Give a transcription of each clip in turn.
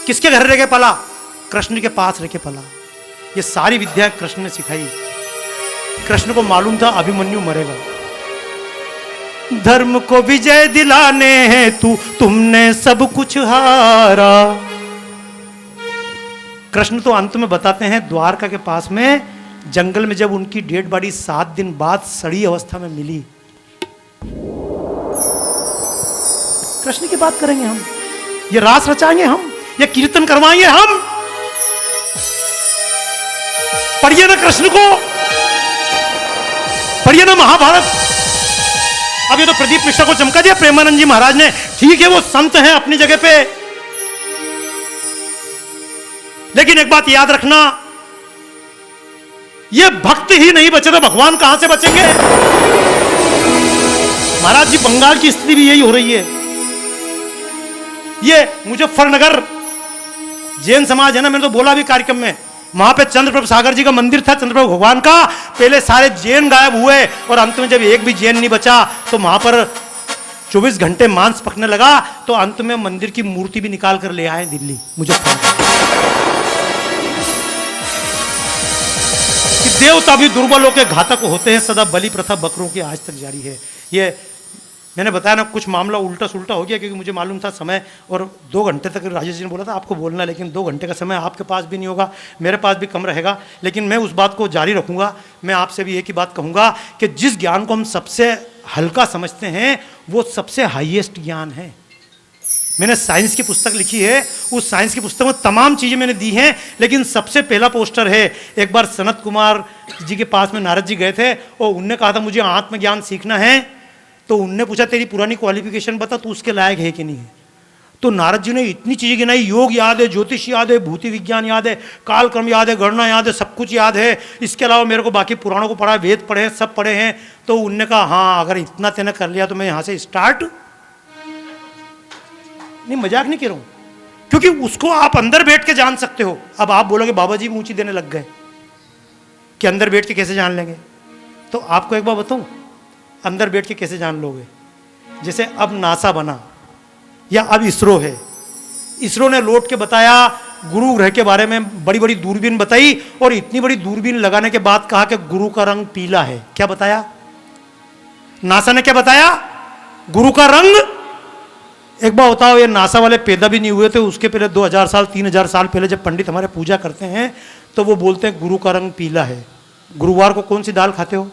किसके घर रह के पला? कृष्ण के पास रह के पला। ये सारी विद्या कृष्ण ने सिखाई। कृष्ण को मालूम था अभिमन्यु मरेगा। धर्म को विजय दिलाने हेतु तुमने सब कुछ हारा। कृष्ण तो अंत में बताते हैं, द्वारका के पास में जंगल में जब उनकी डेड बॉडी 7 दिन बाद सड़ी अवस्था में मिली। कृष्ण की बात करेंगे हम, ये रास रचाएंगे हम, ये कीर्तन करवाएंगे हम। पढ़िए ना कृष्ण को, पढ़िए ना महाभारत। अब ये तो प्रदीप मिश्रा को चमका दिया प्रेमानंद जी महाराज ने। ठीक है, वो संत हैं अपनी जगह पे, लेकिन एक बात याद रखना, ये भक्त ही नहीं बचे तो भगवान कहां से बचेंगे? महाराज जी, बंगाल की स्थिति भी यही हो रही है। ये मुजफ्फरनगर जैन समाज है ना, मैंने तो बोला भी कार्यक्रम में, वहां पे चंद्रप्रभु सागर जी का मंदिर था, चंद्रप्रभु भगवान का। पहले सारे जैन गायब हुए और अंत में जब एक भी जैन नहीं बचा तो वहां पर 24 घंटे मांस पकने लगा। तो अंत में मंदिर की मूर्ति भी निकाल कर ले आए दिल्ली, मुजफ्फरनगर। कि देवता भी दुर्बलों के घातक होते हैं, सदा बलि प्रथा बकरों की आज तक जारी है। ये मैंने बताया ना, कुछ मामला उल्टा सुल्टा हो गया, क्योंकि मुझे मालूम था समय, और 2 घंटे तक राजेश जी ने बोला था आपको बोलना, लेकिन 2 घंटे का समय आपके पास भी नहीं होगा, मेरे पास भी कम रहेगा। लेकिन मैं उस बात को जारी रखूंगा। मैं आपसे भी एक ही बात कहूंगा कि जिस ज्ञान को हम सबसे हल्का समझते हैं वो सबसे हाईएस्ट ज्ञान है। मैंने साइंस की पुस्तक लिखी है, उस साइंस की पुस्तक में तमाम चीज़ें मैंने दी हैं, लेकिन सबसे पहला पोस्टर है। एक बार सनत कुमार जी के पास में नारद जी गए थे और उनने कहा था मुझे आत्मज्ञान सीखना है। तो उनने पूछा तेरी पुरानी क्वालिफिकेशन बता, तू उसके लायक है कि नहीं है? तो नारद जी ने इतनी चीज़ें गिनाई, योग याद है, ज्योतिष याद है, भूति विज्ञान याद है, कालक्रम याद है, गणना याद है, सब कुछ याद है। इसके अलावा मेरे को बाकी पुराणों को पढ़ा, वेद पढ़े हैं, सब पढ़े हैं। तो उनने कहा हाँ, अगर इतना तेने कर लिया तो मैं यहाँ से स्टार्ट नहीं, मजाक नहीं कर रहा हूँ, क्योंकि उसको आप अंदर बैठ के जान सकते हो। अब आप बोलोगे बाबा जी ऊंची देने लग गए कि अंदर बैठ के कैसे जान लेंगे? तो आपको एक बार बताऊं, अंदर बैठ के कैसे जान लोगे? जैसे अब नासा बना या अब इसरो है, इसरो ने लौट के बताया गुरु ग्रह के बारे में, बड़ी बड़ी दूरबीन बताई, और इतनी बड़ी दूरबीन लगाने के बाद कहा कि गुरु का रंग पीला है। क्या बताया नासा ने? क्या बताया? गुरु का रंग। एक बार बताओ, ये नासा वाले पैदा भी नहीं हुए थे उसके पहले 2000 साल 3000 साल पहले जब पंडित हमारे पूजा करते हैं तो वो बोलते हैं गुरु का रंग पीला है। गुरुवार को कौन सी दाल खाते हो?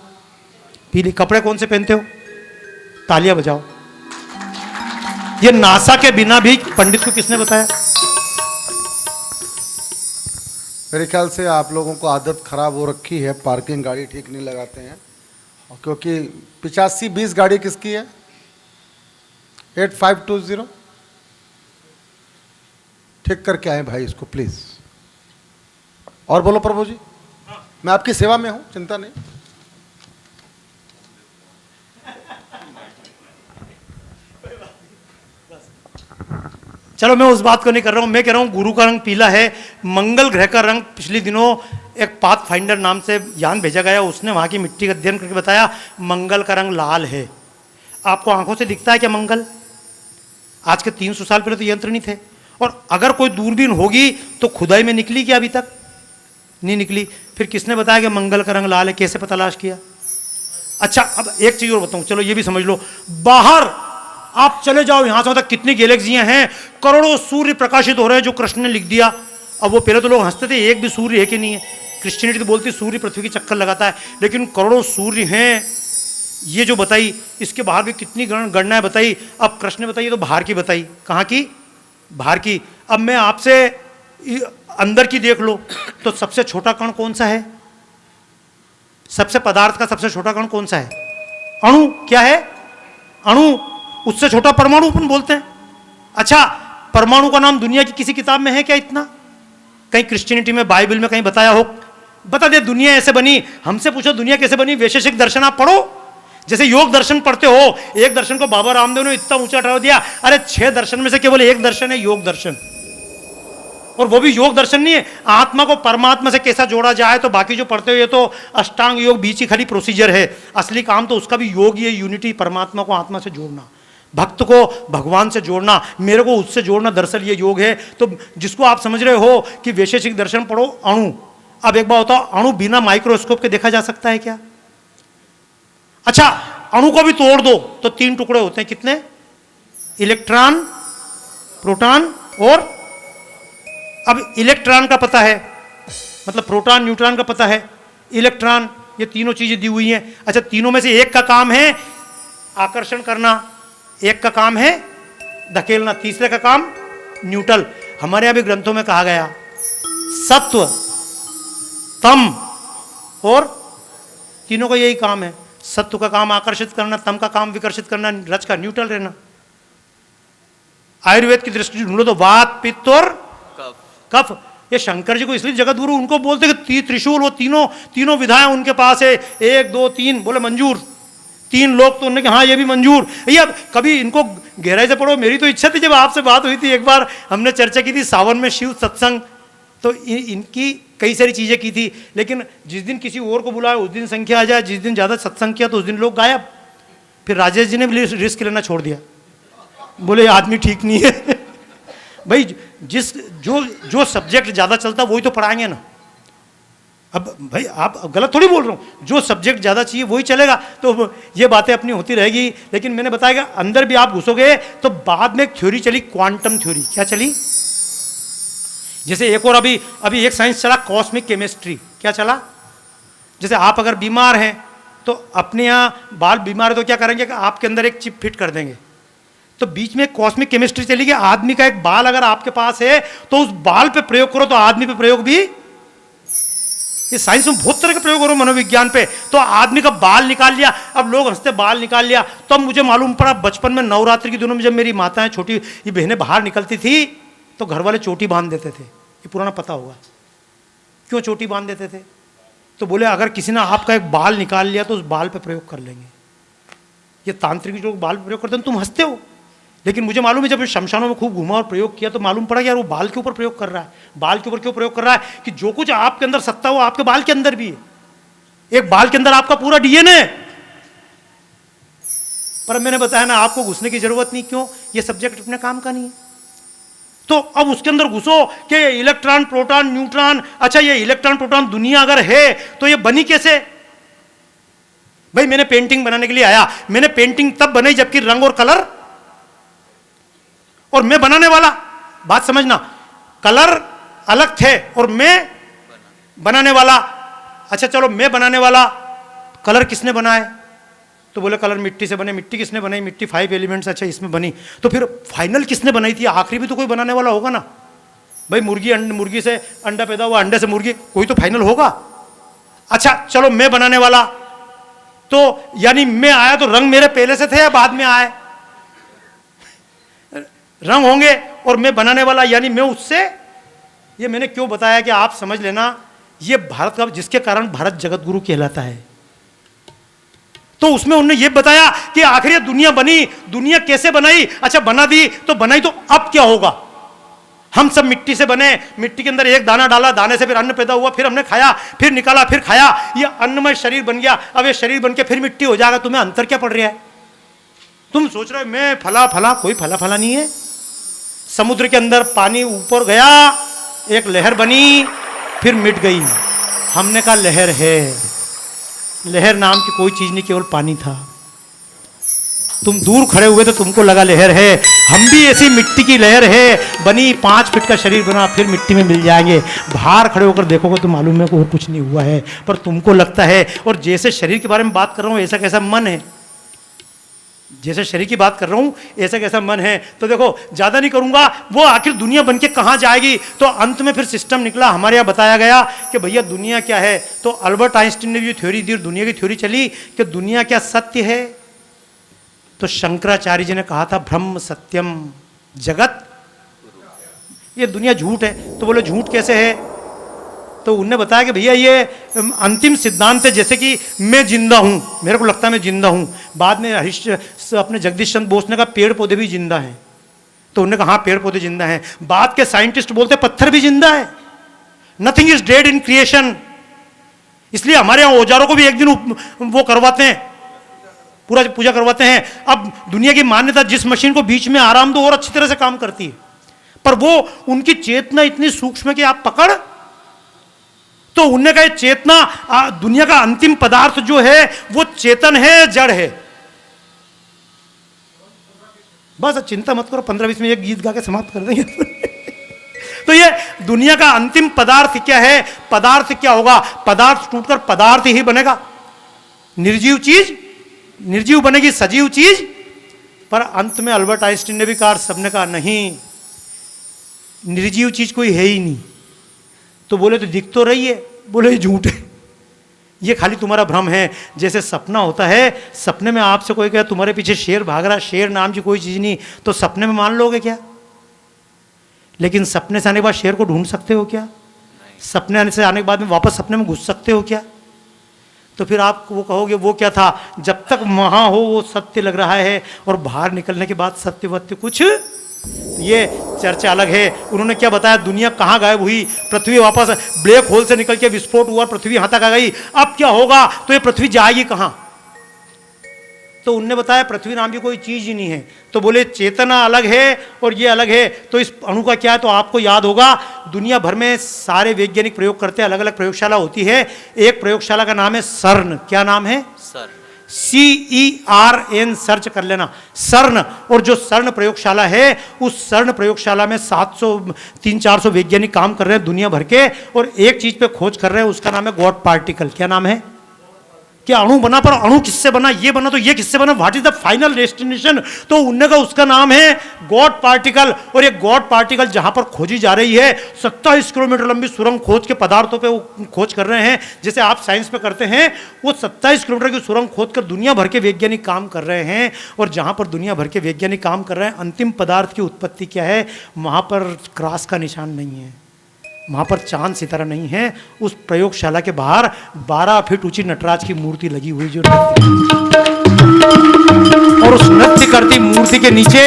पीली। कपड़े कौन से पहनते हो? तालियां बजाओ। ये नासा के बिना भी पंडित को किसने बताया? मेरे ख्याल से आप लोगों को आदत खराब हो रखी है, पार्किंग गाड़ी ठीक नहीं लगाते हैं, क्योंकि 85-20 गाड़ी किसकी है? 8520 ठीक करके आए भाई इसको प्लीज। और बोलो प्रभु जी, मैं आपकी सेवा में हूं, चिंता नहीं। चलो मैं उस बात को नहीं कर रहा हूं, मैं कह रहा हूं गुरु का रंग पीला है। मंगल ग्रह का रंग, पिछले दिनों एक पाथ फाइंडर नाम से यान भेजा गया, उसने वहां की मिट्टी का अध्ययन करके बताया मंगल का रंग लाल है। आपको आंखों से दिखता है क्या मंगल? आज के 300 साल पहले तो यंत्र नहीं थे, और अगर कोई दूरबीन होगी तो खुदाई में निकली क्या? अभी तक नहीं निकली। फिर किसने बताया कि मंगल का रंग लाल है? कैसे पता तलाश किया? अच्छा, अब एक चीज और बताऊं, चलो ये भी समझ लो। बाहर आप चले जाओ, यहां से वहां तक कितनी गैलेक्सियां हैं, करोड़ों सूर्य प्रकाशित हो रहे हैं, जो कृष्ण ने लिख दिया। अब वो पहले तो लोग हंसते थे एक भी सूर्य है कि नहीं है, क्रिश्चियनिटी तो बोलती सूर्य पृथ्वी की चक्कर लगाता है, लेकिन करोड़ों सूर्य हैं ये जो बताई। इसके बाहर भी कितनी गणनाएं बताई। अब कृष्ण ने बताई तो बाहर की बताई, कहाँ की? बाहर की। अब मैं आपसे अंदर की देख लो तो सबसे छोटा कण कौन सा है? सबसे पदार्थ का सबसे छोटा कण कौन सा है? अणु। क्या है? अणु। उससे छोटा परमाणु अपन बोलते हैं। अच्छा, परमाणु का नाम दुनिया की किसी किताब में है क्या इतना? कहीं क्रिश्चियनिटी में, बाइबल में कहीं बताया हो? बता दे दुनिया ऐसे बनी। हमसे पूछो दुनिया कैसे बनी, वैशेषिक दर्शन आप पढ़ो। जैसे योग दर्शन पढ़ते हो, एक दर्शन को बाबा रामदेव ने इतना ऊंचा उठा दिया, अरे 6 दर्शन में से केवल एक दर्शन है योग दर्शन, और वो भी योग दर्शन नहीं है, आत्मा को परमात्मा से कैसा जोड़ा जाए। तो बाकी जो पढ़ते हो ये तो अष्टांग योग बीच ही खाली प्रोसीजर है, असली काम तो उसका भी योग ही है, यूनिटी, परमात्मा को आत्मा से जोड़ना। भक्त को भगवान से जोड़ना, मेरे को उससे जोड़ना, दरअसल ये योग है। तो जिसको आप समझ रहे हो कि वैशेषिक दर्शन पढ़ो, अणु, अब एक बार होता, अणु बिना माइक्रोस्कोप के देखा जा सकता है क्या? अच्छा, अणु को भी तोड़ दो तो 3 टुकड़े होते हैं, कितने? इलेक्ट्रॉन, प्रोटॉन और, अब इलेक्ट्रॉन का पता है, मतलब प्रोटॉन न्यूट्रॉन का पता है, इलेक्ट्रॉन, ये तीनों चीजें दी हुई हैं। अच्छा, तीनों में से एक का काम है आकर्षण करना, एक का काम है धकेलना, तीसरे का काम न्यूट्रल। हमारे यहां भी ग्रंथों में कहा गया सत्व, तम और तीनों का यही काम है। सत्व का काम आकर्षित करना, तम का काम विकर्षित करना, रज का न्यूट्रल रहना। आयुर्वेद की दृष्टि से ढूंढो तो वात, पित्त और कफ। ये शंकर जी को इसलिए जगत गुरु उनको बोलते कि त्रिशूल, वो तीनों विधाएं उनके पास है, 1 2 3 बोले मंजूर, 3 लोग तो उन्होंने कहा हाँ ये भी मंजूर। ये अब कभी इनको गहराई से पढ़ो। मेरी तो इच्छा थी, जब आपसे बात हुई थी एक बार, हमने चर्चा की थी सावन में शिव सत्संग, तो इनकी कई सारी चीजें की थी, लेकिन जिस दिन किसी और को बुलाया उस दिन संख्या आ जाए, जिस दिन ज्यादा सत्संग किया तो उस दिन लोग गायब। फिर राजेश जी ने भी रिस्क लेना छोड़ दिया, बोले आदमी ठीक नहीं है। भाई जो सब्जेक्ट ज्यादा चलता वही तो पढ़ाएंगे ना। अब भाई आप गलत थोड़ी बोल रहा हूँ, जो सब्जेक्ट ज़्यादा चाहिए वही चलेगा। तो ये बातें अपनी होती रहेगी, लेकिन मैंने बताया कि अंदर भी आप घुसोगे तो बाद में एक थ्योरी चली, क्वांटम थ्योरी। क्या चली? जैसे एक और अभी एक साइंस चला, कॉस्मिक केमिस्ट्री। क्या चला? जैसे आप अगर बीमार हैं तो अपने यहाँ बाल बीमार है तो क्या करेंगे कि आपके अंदर एक चिप फिट कर देंगे। तो बीच में कॉस्मिक केमिस्ट्री चली कि आदमी का एक बाल अगर आपके पास है तो उस बाल पे प्रयोग करो तो आदमी पे प्रयोग भी। ये साइंस में बहुत तरह के प्रयोग हो रहे, मनोविज्ञान पे। तो आदमी का बाल निकाल लिया, अब लोग हंसते बाल निकाल लिया। तो अब मुझे मालूम पड़ा, बचपन में नवरात्रि के दिनों में जब मेरी माताएं छोटी ये बहनें बाहर निकलती थी तो घर वाले चोटी बांध देते थे। ये पुराना पता होगा क्यों चोटी बांध देते थे। तो बोले अगर किसी ने आपका एक बाल निकाल लिया तो उस बाल पे प्रयोग कर लेंगे। ये तांत्रिक जो बाल पे प्रयोग करते हैं, तुम हंसते हो, लेकिन मुझे मालूम है जब शमशानों में खूब घूमा और प्रयोग किया तो मालूम पड़ा कि यार वो बाल के ऊपर प्रयोग कर रहा है। बाल के ऊपर क्यों प्रयोग कर रहा है? कि जो कुछ आपके अंदर सत्ता हो आपके बाल के अंदर भी है। एक बाल के अंदर आपका पूरा डीएनए। पर मैंने बताया ना, आपको घुसने की जरूरत नहीं। क्यों? ये सब्जेक्ट अपने काम का नहीं है। तो अब उसके अंदर घुसो कि इलेक्ट्रॉन, प्रोटॉन, न्यूट्रॉन। अच्छा, ये इलेक्ट्रॉन प्रोटॉन दुनिया अगर है तो ये बनी कैसे? भाई मैंने पेंटिंग बनाने के लिए आया, मैंने पेंटिंग तब बनाई जबकि रंग और कलर और मैं बनाने वाला, बात समझना, कलर अलग थे और मैं बनाने वाला। अच्छा चलो, मैं बनाने वाला, कलर किसने बनाए? तो बोले कलर मिट्टी से बने। मिट्टी किसने बनाई? मिट्टी 5 एलिमेंट्स, अच्छा इसमें बनी। तो फिर फाइनल किसने बनाई थी? आखिरी भी तो कोई बनाने वाला होगा ना। भाई मुर्गी से अंडा पैदा हुआ, अंडे से मुर्गी, कोई तो फाइनल होगा। अच्छा चलो, मैं बनाने वाला, तो यानी मैं आया तो रंग मेरे पहले से थे या बाद में आए? रंग होंगे। और मैं बनाने वाला यानी मैं उससे। ये मैंने क्यों बताया कि आप समझ लेना, ये भारत का, जिसके कारण भारत जगत गुरु कहलाता है। तो उसमें उन्होंने ये बताया कि आखिर ये दुनिया बनी, दुनिया कैसे बनाई? अच्छा बना दी तो बनाई, तो अब क्या होगा? हम सब मिट्टी से बने, मिट्टी के अंदर एक दाना डाला, दाने से फिर अन्न पैदा हुआ, फिर हमने खाया, फिर निकाला, फिर खाया, ये अन्नमय शरीर बन गया। अब ये शरीर बन के फिर मिट्टी हो जाएगा। तुम्हें अंतर क्या पड़ रहा है? तुम सोच रहे हो मैं फला फला, कोई फला फला नहीं है। समुद्र के अंदर पानी ऊपर गया, एक लहर बनी, फिर मिट गई। हमने कहा लहर है। लहर नाम की कोई चीज नहीं, केवल पानी था। तुम दूर खड़े हुए तो तुमको लगा लहर है। हम भी ऐसी मिट्टी की लहर है, बनी 5 फीट का शरीर बना, फिर मिट्टी में मिल जाएंगे। बाहर खड़े होकर देखोगे तो मालूम है को कुछ नहीं हुआ है, पर तुमको लगता है। और जैसे शरीर के बारे में बात कर रहा हूं, ऐसा कैसा मन है, जैसे शरीर की बात कर रहा हूं ऐसा कैसा मन है। तो देखो, ज्यादा नहीं करूंगा, वो आखिर दुनिया बन के कहां जाएगी। तो अंत में फिर सिस्टम निकला। हमारे यहां बताया गया कि भैया दुनिया क्या है। तो अल्बर्ट आइंस्टीन ने भी थ्योरी दी, दुनिया की थ्योरी चली कि दुनिया क्या सत्य है। तो शंकराचार्य जी ने कहा था ब्रह्म सत्यम जगत, ये दुनिया झूठ है। तो बोले झूठ कैसे है? तो उनने बताया कि भैया ये अंतिम सिद्धांत है। जैसे कि मैं जिंदा हूं, मेरे को लगता है मैं जिंदा हूं। बाद में अपने जगदीश चंद्र बोस ने कहा पेड़ पौधे भी जिंदा हैं। तो उन्होंने कहा हाँ पेड़ पौधे जिंदा हैं। बाद के साइंटिस्ट बोलते पत्थर भी जिंदा है। Nothing is dead in creation. इसलिए हमारे यहां औजारों को भी एक दिन वो करवाते हैं, पूरा पूजा करवाते हैं। अब दुनिया की मान्यता जिस मशीन को बीच में आराम दो और अच्छी तरह से काम करती है, पर वो उनकी चेतना इतनी सूक्ष्म है कि आप पकड़, तो उनने कहा चेतना दुनिया का अंतिम पदार्थ जो है वो चेतन है, जड़ है। बस चिंता मत करो, 15-20 में एक गीत गा के समाप्त कर देंगे। तो ये दुनिया का अंतिम पदार्थ क्या है? पदार्थ क्या होगा? पदार्थ टूटकर पदार्थ ही बनेगा। निर्जीव चीज निर्जीव बनेगी सजीव चीज। पर अंत में अल्बर्ट आइंस्टीन ने भी कहा, सबने कहा नहीं, निर्जीव चीज कोई है ही नहीं। तो बोले तो दिख तो रही है, बोले झूठ है, ये खाली तुम्हारा भ्रम है। जैसे सपना होता है, सपने में आपसे कोई कहे तुम्हारे पीछे शेर भाग रहा, शेर नाम की कोई चीज नहीं, तो सपने में मान लोगे क्या? लेकिन सपने से आने के बाद शेर को ढूंढ सकते हो क्या? सपने आने से आने के बाद में वापस सपने में घुस सकते हो क्या? तो फिर आप वो कहोगे वो क्या था? जब तक वहां हो वो सत्य लग रहा है, और बाहर निकलने के बाद सत्य वत्य कुछ, ये चर्चा अलग है। उन्होंने क्या बताया, दुनिया कहाँ गायब हुई? पृथ्वी वापस ब्लैक होल से निकल के विस्फोट हुआ, पृथ्वी यहाँ तक आ गई। अब क्या होगा? तो ये पृथ्वी जाएगी कहाँ? तो उनने बताया पृथ्वी नाम की कोई चीज ही नहीं है। तो बोले चेतना अलग है और ये अलग है। तो इस अणु का क्या है? तो आपको याद होगा, दुनिया भर में सारे वैज्ञानिक प्रयोग करते हैं, अलग अलग प्रयोगशाला होती है। एक प्रयोगशाला का नाम है सर्न। क्या नाम है? CERN, सर्च कर लेना, सर्न। और जो सर्न प्रयोगशाला है, उस सर्न प्रयोगशाला में 300-400 वैज्ञानिक काम कर रहे हैं दुनिया भर के, और एक चीज पे खोज कर रहे हैं, उसका नाम है गॉड पार्टिकल। क्या नाम है? क्या अणु बना, पर अणु किससे बना, ये बना तो ये किससे बना, what is the final destination? तो उनने का उसका नाम है गॉड पार्टिकल। और ये गॉड पार्टिकल जहां पर खोजी जा रही है, 27 किलोमीटर लंबी सुरंग खोज के पदार्थों पे वो खोज कर रहे हैं, जैसे आप साइंस पे करते हैं। वो 27 किलोमीटर की सुरंग खोद कर दुनिया भर के वैज्ञानिक काम कर रहे हैं। और जहां पर दुनिया भर के वैज्ञानिक काम कर रहे हैं, अंतिम पदार्थ की उत्पत्ति क्या है? वहां पर क्रॉस का निशान नहीं है, वहां पर चांद सितारा नहीं है। उस प्रयोगशाला के बाहर 12 फीट ऊंची नटराज की मूर्ति लगी हुई, जो और उस नृत्य करती मूर्ति के नीचे,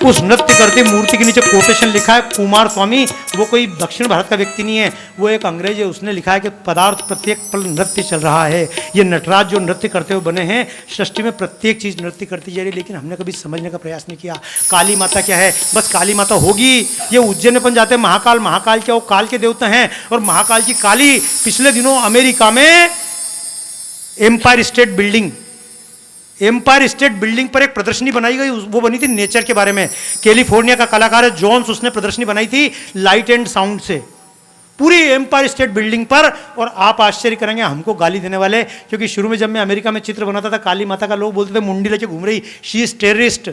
उस नृत्य करती मूर्ति के नीचे कोटेशन लिखा है कुमार स्वामी। वो कोई दक्षिण भारत का व्यक्ति नहीं है, वो एक अंग्रेज है। उसने लिखा है कि पदार्थ प्रत्येक पल नृत्य चल रहा है। ये नटराज जो नृत्य करते हुए बने हैं, सृष्टि में प्रत्येक चीज नृत्य करती जा रही है, लेकिन हमने कभी समझने का प्रयास नहीं किया। काली माता क्या है? बस काली माता होगी। ये उज्जैन में बन जाते हैं महाकाल। महाकाल क्या? वो काल के देवता हैं। और महाकाल की काली पिछले दिनों अमेरिका में एम्पायर स्टेट बिल्डिंग पर एक प्रदर्शनी बनाई गई। वो बनी थी नेचर के बारे में। कैलिफोर्निया का कलाकार है जॉन्स, उसने प्रदर्शनी बनाई थी लाइट एंड साउंड से, पूरी एम्पायर स्टेट बिल्डिंग पर। और आप आश्चर्य करेंगे, हमको गाली देने वाले, क्योंकि शुरू में जब मैं अमेरिका में चित्र बनाता था काली माता का, लोग बोलते थे मुंडी लेके घूम रही, शी इज टेररिस्ट।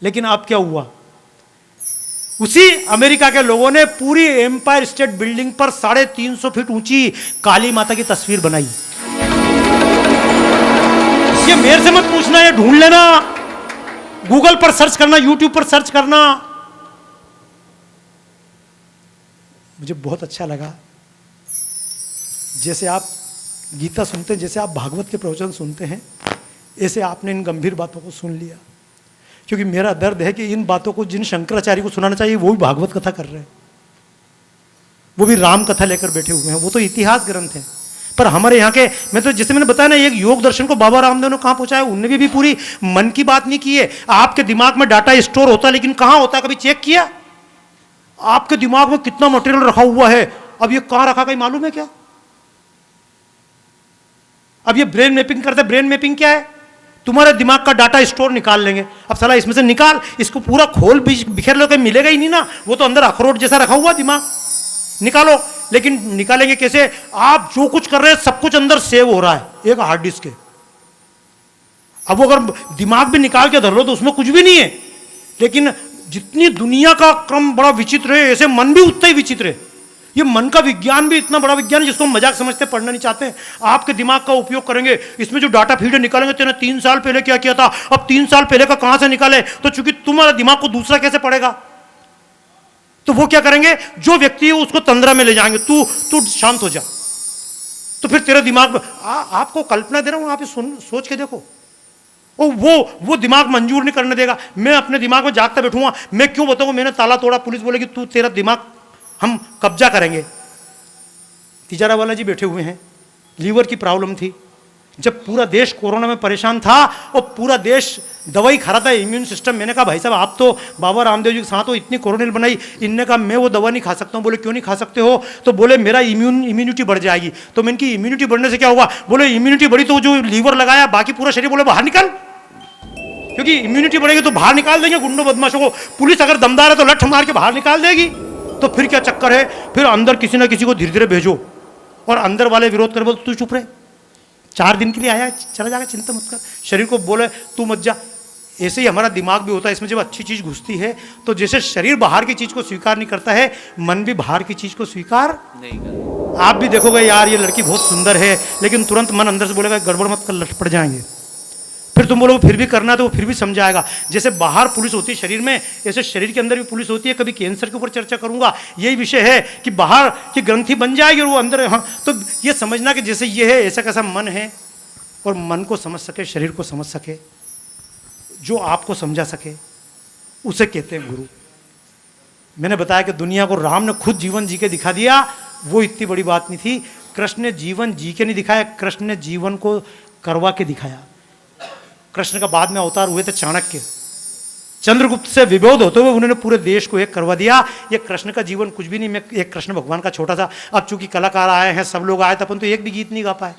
लेकिन अब क्या हुआ? उसी अमेरिका के लोगों ने पूरी एम्पायर स्टेट बिल्डिंग पर 350 फीट ऊंची काली माता की तस्वीर बनाई। ये मेरे से मत पूछना, ये ढूंढ लेना, गूगल पर सर्च करना, यूट्यूब पर सर्च करना। मुझे बहुत अच्छा लगा, जैसे आप गीता सुनते हैं, जैसे आप भागवत के प्रवचन सुनते हैं, ऐसे आपने इन गंभीर बातों को सुन लिया। क्योंकि मेरा दर्द है कि इन बातों को जिन शंकराचार्य को सुनाना चाहिए वो भी भागवत कथा कर रहे हैं, वो भी राम कथा लेकर बैठे हुए हैं। वो तो इतिहास ग्रंथ है। पर हमारे यहाँ के, मैं तो जैसे मैंने बताया ना, एक योग दर्शन को बाबा रामदेव ने कहाँ पहुंचाया, उनने भी पूरी मन की बात नहीं की है। आपके दिमाग में डाटा स्टोर होता है, लेकिन कहाँ होता है, कभी चेक किया? आपके दिमाग में कितना मटेरियल रखा हुआ है, अब ये कहाँ रखा कहीं मालूम है क्या? अब ये ब्रेन मैपिंग करते, ब्रेन मैपिंग क्या है? तुम्हारे दिमाग का डाटा स्टोर निकाल लेंगे। अब साला इसमें से निकाल, इसको पूरा खोल बिखेर लो, कहीं मिलेगा ही नहीं ना। वो तो अंदर अखरोट जैसा रखा हुआ दिमाग, निकालो। लेकिन निकालेंगे कैसे? आप जो कुछ कर रहे हैं सब कुछ अंदर सेव हो रहा है एक हार्ड डिस्क के। अब वो अगर दिमाग भी निकाल के धर लो तो उसमें कुछ भी नहीं है। लेकिन जितनी दुनिया का क्रम बड़ा विचित्र है, ऐसे मन भी उतना ही विचित्र है। ये मन का विज्ञान भी इतना बड़ा विज्ञान है जिसको हम मजाक समझते, पढ़ना नहीं चाहते। आपके दिमाग का उपयोग करेंगे, इसमें जो डाटा फीड निकालेंगे, तेने 3 साल पहले क्या किया था, अब 3 साल पहले का कहां से निकाले, तो चूंकि तुम्हारा दिमाग को दूसरा कैसे पड़ेगा, तो वो क्या करेंगे, जो व्यक्ति है उसको तंद्रा में ले जाएंगे, तू शांत हो जा। तो फिर तेरे दिमाग में आपको कल्पना दे रहा हूं, आप सोच के देखो, वो दिमाग मंजूर नहीं करने देगा। मैं अपने दिमाग में जागता बैठूंगा, मैं क्यों बताऊंगा मैंने ताला तोड़ा, पुलिस बोलेगी तू, तेरा दिमाग हम कब्जा करेंगे। तिजारा वाला जी बैठे हुए हैं, लीवर की प्रॉब्लम थी, जब पूरा देश कोरोना में परेशान था और पूरा देश दवाई खा रहा था, इम्यून सिस्टम, मैंने कहा भाई साहब आप तो बाबा रामदेव जी के साथ हो, इतनी कोरोनिल बनाई, इनने कहा मैं वो दवा नहीं खा सकता हूँ। बोले क्यों नहीं खा सकते हो? तो बोले मेरा इम्यूनिटी बढ़ जाएगी। तो मैंने की इम्यूनिटी बढ़ने से क्या होगा? बोले इम्यूनिटी बढ़ी तो जो लीवर लगाया बाकी पूरा शरीर बोले बाहर निकाल, क्योंकि इम्यूनिटी बढ़ेगी तो बाहर निकाल देंगे गुंडों बदमाशों को। पुलिस अगर दमदार है तो लठ मार के बाहर निकाल देगी। तो फिर क्या चक्कर है? फिर अंदर किसी ना किसी को धीरे धीरे भेजो, और अंदर वाले विरोध कर बोले तू चुप रहे, 4 दिन के लिए आया, चला जाएगा, चिंता मत कर। शरीर को बोले तू मत जा। ऐसे ही हमारा दिमाग भी होता है, इसमें जब अच्छी चीज़ घुसती है तो जैसे शरीर बाहर की चीज़ को स्वीकार नहीं करता है, मन भी बाहर की चीज़ को स्वीकार नहीं करता। आप भी देखोगे यार ये लड़की बहुत सुंदर है, लेकिन तुरंत मन अंदर से बोलेगा गड़बड़ मत कर, लट पड़ जाएंगे। फिर तुम बोलोगे फिर भी करना है, तो वो फिर भी समझाएगा। जैसे बाहर पुलिस होती है शरीर में, ऐसे शरीर के अंदर भी पुलिस होती है। कभी कैंसर के ऊपर चर्चा करूंगा, यही विषय है कि बाहर की ग्रंथि बन जाएगी और वो अंदर, हाँ। तो ये समझना कि जैसे ये है ऐसा कैसा मन है, और मन को समझ सके, शरीर को समझ सके, जो आपको समझा सके, उसे कहते हैं गुरु। मैंने बताया कि दुनिया को राम ने खुद जीवन जी के दिखा दिया, वो इतनी बड़ी बात नहीं थी। कृष्ण ने जीवन जी के नहीं दिखाया, कृष्ण ने जीवन को करवा के दिखाया। कृष्ण का बाद में अवतार हुए थे चाणक्य, चंद्रगुप्त से विरोध होते हुए उन्होंने पूरे देश को एक करवा दिया। ये कृष्ण का जीवन कुछ भी नहीं, मैं एक कृष्ण भगवान का छोटा सा, अब चूंकि कलाकार आए हैं, सब लोग आए थे, अपन तो एक भी गीत नहीं गा पाए।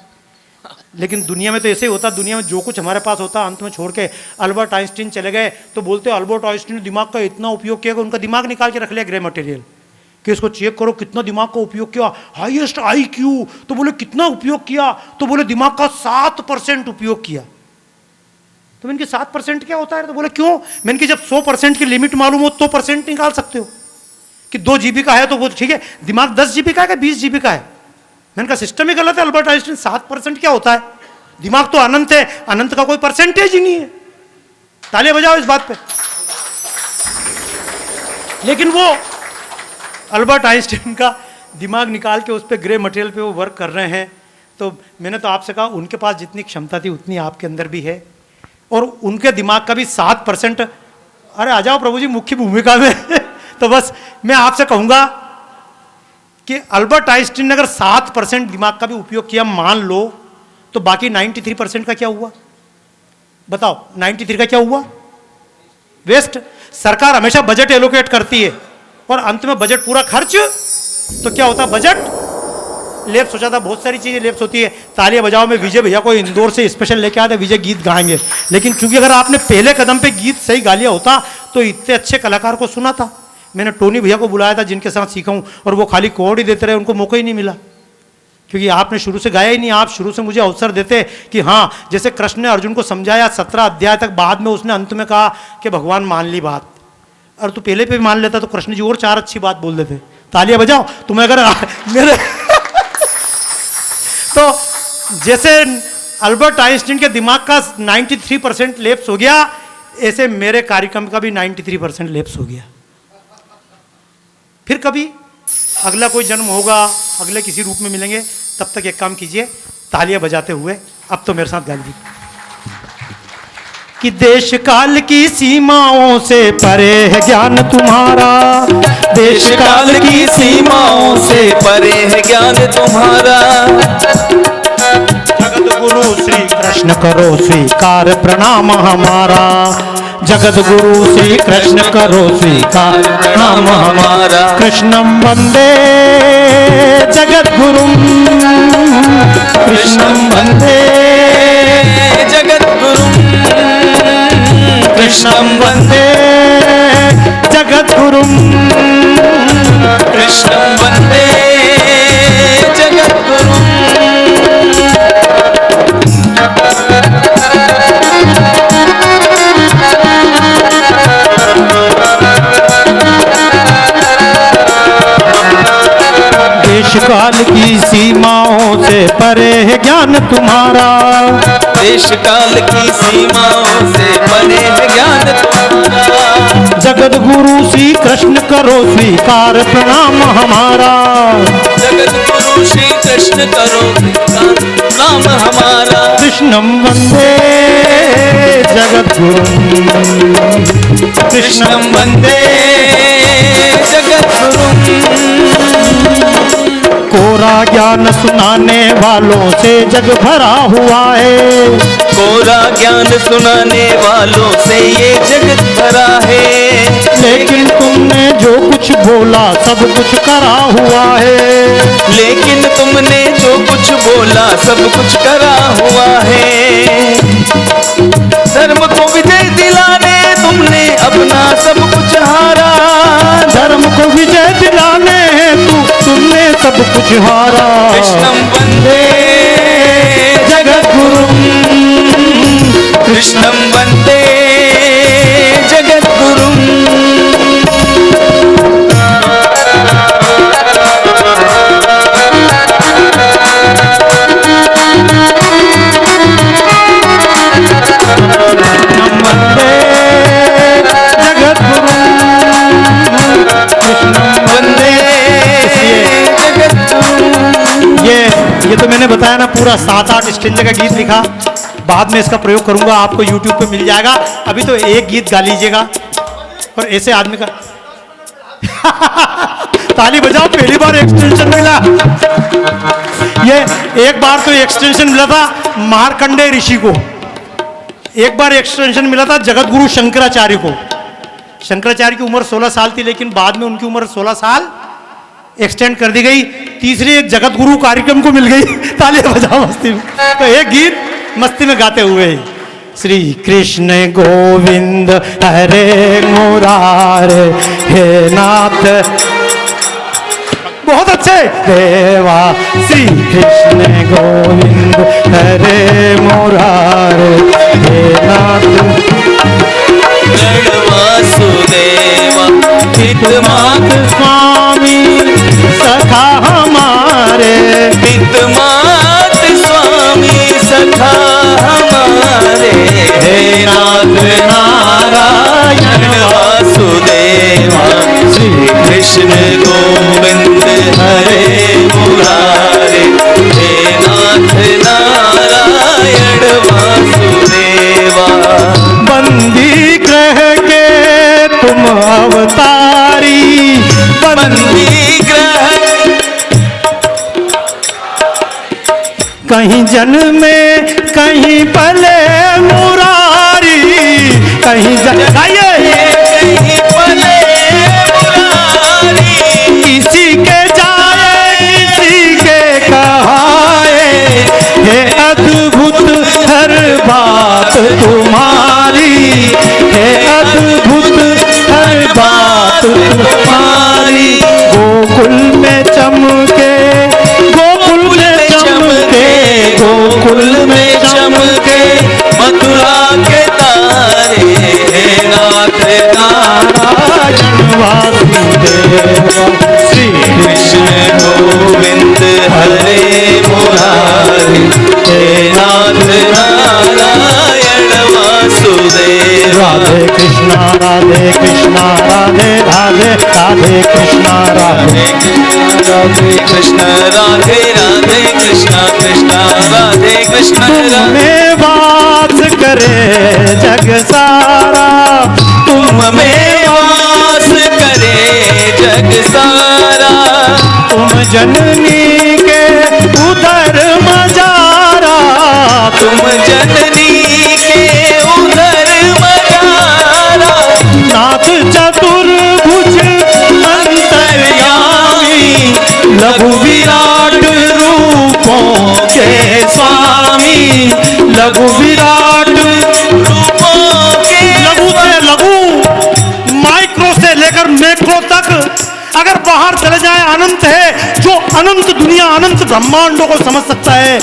लेकिन दुनिया में तो ऐसे ही होता, दुनिया में जो कुछ हमारे पास होता अंत में छोड़ के। अल्बर्ट आइंस्टीन चले गए तो बोलते अल्बर्ट आइंस्टीन ने दिमाग का इतना उपयोग किया कि उनका दिमाग निकाल के रख लिया ग्रे मटेरियल, कि इसको चेक करो कितना दिमाग का उपयोग किया, हाईएस्ट IQ। तो बोले कितना उपयोग किया? तो बोले दिमाग का 7% उपयोग किया। तो मैंने 7% क्या होता है? तो बोले क्यों? मैंने कि जब 100% की लिमिट मालूम हो तो % निकाल सकते हो कि 2 GB का है तो वो ठीक है, दिमाग 10 GB का है कि 20 GB का है? मैंने कहा सिस्टम ही गलत है। अल्बर्ट आइंस्टीन 7% क्या होता है? दिमाग तो अनंत है, अनंत का कोई परसेंटेज ही नहीं है। तालियां बजाओ इस बात पे। लेकिन वो अल्बर्ट आइंस्टीन का दिमाग निकाल के उस पर ग्रे मटेरियल पे वो वर्क कर रहे हैं। तो मैंने तो आपसे कहा उनके पास जितनी क्षमता थी उतनी आपके अंदर भी है, और उनके दिमाग का भी 7%। अरे आ जाओ प्रभु जी मुख्य भूमिका में तो बस मैं आपसे कहूंगा कि अल्बर्ट आइंस्टीन ने अगर 7% दिमाग का भी उपयोग किया मान लो, तो बाकी 93% का क्या हुआ? बताओ 93 का क्या हुआ? वेस्ट। सरकार हमेशा बजट एलोकेट करती है और अंत में बजट पूरा खर्च, तो क्या होता? बजट लेप्स हो जाता। बहुत सारी चीजें लेप्स होती है। तालियां बजाओ, मैं विजय भैया को इंदौर से स्पेशल लेके आया था, विजय गीत गाएंगे। लेकिन क्योंकि अगर आपने पहले कदम पे गीत सही गा लिया होता तो इतने अच्छे कलाकार को सुना था। मैंने टोनी भैया को बुलाया था जिनके साथ सीखा हूं, और वो खाली कोड ही देते रहे, उनको मौका ही नहीं मिला, क्योंकि आपने शुरू से गाया ही नहीं। आप शुरू से मुझे अवसर देते कि हाँ, जैसे कृष्ण ने अर्जुन को समझाया 17 अध्याय तक, बाद में उसने अंत में कहा कि भगवान मान ली बात, और तू पहले पे भी मान लेता तो कृष्ण जी और 4 अच्छी बात बोल देते। तालियां बजाओ। तुम्हें अगर मेरे तो जैसे अल्बर्ट आइंस्टीन के दिमाग का 93% लेप्स हो गया, ऐसे मेरे कार्यक्रम का भी 93% लेप्स हो गया। फिर कभी अगला कोई जन्म होगा, अगले किसी रूप में मिलेंगे, तब तक एक काम कीजिए, तालियां बजाते हुए अब तो मेरे साथ गा लीजिए कि देश काल की सीमाओं से परे है ज्ञान तुम्हारा, देश काल की सीमाओं से परे है ज्ञान तुम्हारा। जगत गुरु श्री कृष्ण करो स्वीकार प्रणाम हमारा, जगत गुरु श्री कृष्ण करो स्वीकार प्रणाम हमारा। कृष्णं वंदे जगत गुरुं, कृष्णं वंदे जगत गुरुं, कृष्णं वंदे जगत गुरुं, कृष्णं वंदे जगत गुरुं। देश काल की सीमाओं से परे है ज्ञान तुम्हारा, देश काल की सीमाओं से परे है ज्ञान तुम्हारा। जगत गुरु श्री कृष्ण करो स्वीकार प्रणाम हमारा, जगत गुरु श्री कृष्ण करो नाम हमारा। कृष्णं वंदे जगत गुरुं, कृष्णं वंदे जगत गुरुं। कोरा ज्ञान सुनाने वालों से जग भरा हुआ है। कोरा ज्ञान सुनाने वालों से ये जगत भरा है। लेकिन तुमने जो कुछ बोला सब कुछ करा हुआ है। लेकिन तुमने जो कुछ बोला सब कुछ करा हुआ है। धर्म को विजय दिलाने तुमने अपना सब कुछ हारा। धर्म को विजय दिलाने हेतु तुमने सब कुछ हारा। कृष्णं वंदे जगद्गुरुं, कृष्णं वंदे जगद्गुरुं। वंदे जगद्गुरुं, वंदे जगद्गुरुं। ये तो मैंने बताया ना, पूरा 7-8 स्टेंजे का गीत लिखा। बाद में इसका प्रयोग करूंगा, आपको YouTube पे मिल जाएगा। अभी तो एक गीत गा लीजिएगा। और ऐसे आदमी का ताली बजाओ, पहली बार एक्सटेंशन मिला। ये एक बार तो एक्सटेंशन मिला था मार्कंडेय ऋषि को, एक बार एक्सटेंशन मिला था जगतगुरु शंकराचार्य को। शंकराचार्य की उम्र 16 साल थी, लेकिन बाद में उनकी उम्र 16 साल एक्सटेंड कर दी गई। तीसरी एक जगत गुरु कार्यक्रम को मिल गई। तालियां बजाओ मस्ती में। तो एक गीत मस्ती में गाते हुए, श्री कृष्ण गोविंद हरे मुरारे हे नाथ। बहुत अच्छे। देवा श्री कृष्ण गोविंद हरे मुरारे हे नाथ। वासुदेवा हितमात स्वामी सखा हमारे, हितमात स्वामी सखा हमारे। हे नाथ नारायण वासुदेवा श्री कृष्ण गोविंद हरे मुरारे। हे नाथ नारायण वासुदेवा। बंदी ग्रह के तुम अवतारी, बंदी ग्रह कहीं जन्मे कहीं पले मुरारी, कहीं गाइए कहीं पले मुरारी। किसी के जाए किसी के कहाए, हे अद्भुत हर बात तुम्हारी, हे अद्भुत हर बात तुम्हारी। गोकुल में चमके, गोकुल में चमके, गोकुल में चमके मथुरा के तारे। हे नाथ नारायण वासुदेवा श्री कृष्ण गोविंद हरे मुरारी। हे नाथ नारायण वासुदेवा। राधे कृष्णा राधे कृष्णा राधे राधे, राधे कृष्णा राधे राधे कृष्ण राधे राधे कृष्ण कृष्ण राधे कृष्ण राधे। में वास करे जग सारा, तुम में वास करे जग सारा। तुम जननी के उधर मजारा, तुम जननी के उधर मजारा। नाथ चतुर्भुज अंतर्यामी, लघु विराट रूपों के स्वामी, लघु विराट रूपों के लघु से लघु, माइक्रो से लेकर मैक्रो तक अगर बाहर चले जाए अनंत है। जो अनंत दुनिया अनंत ब्रह्मांडों को समझ सकता है,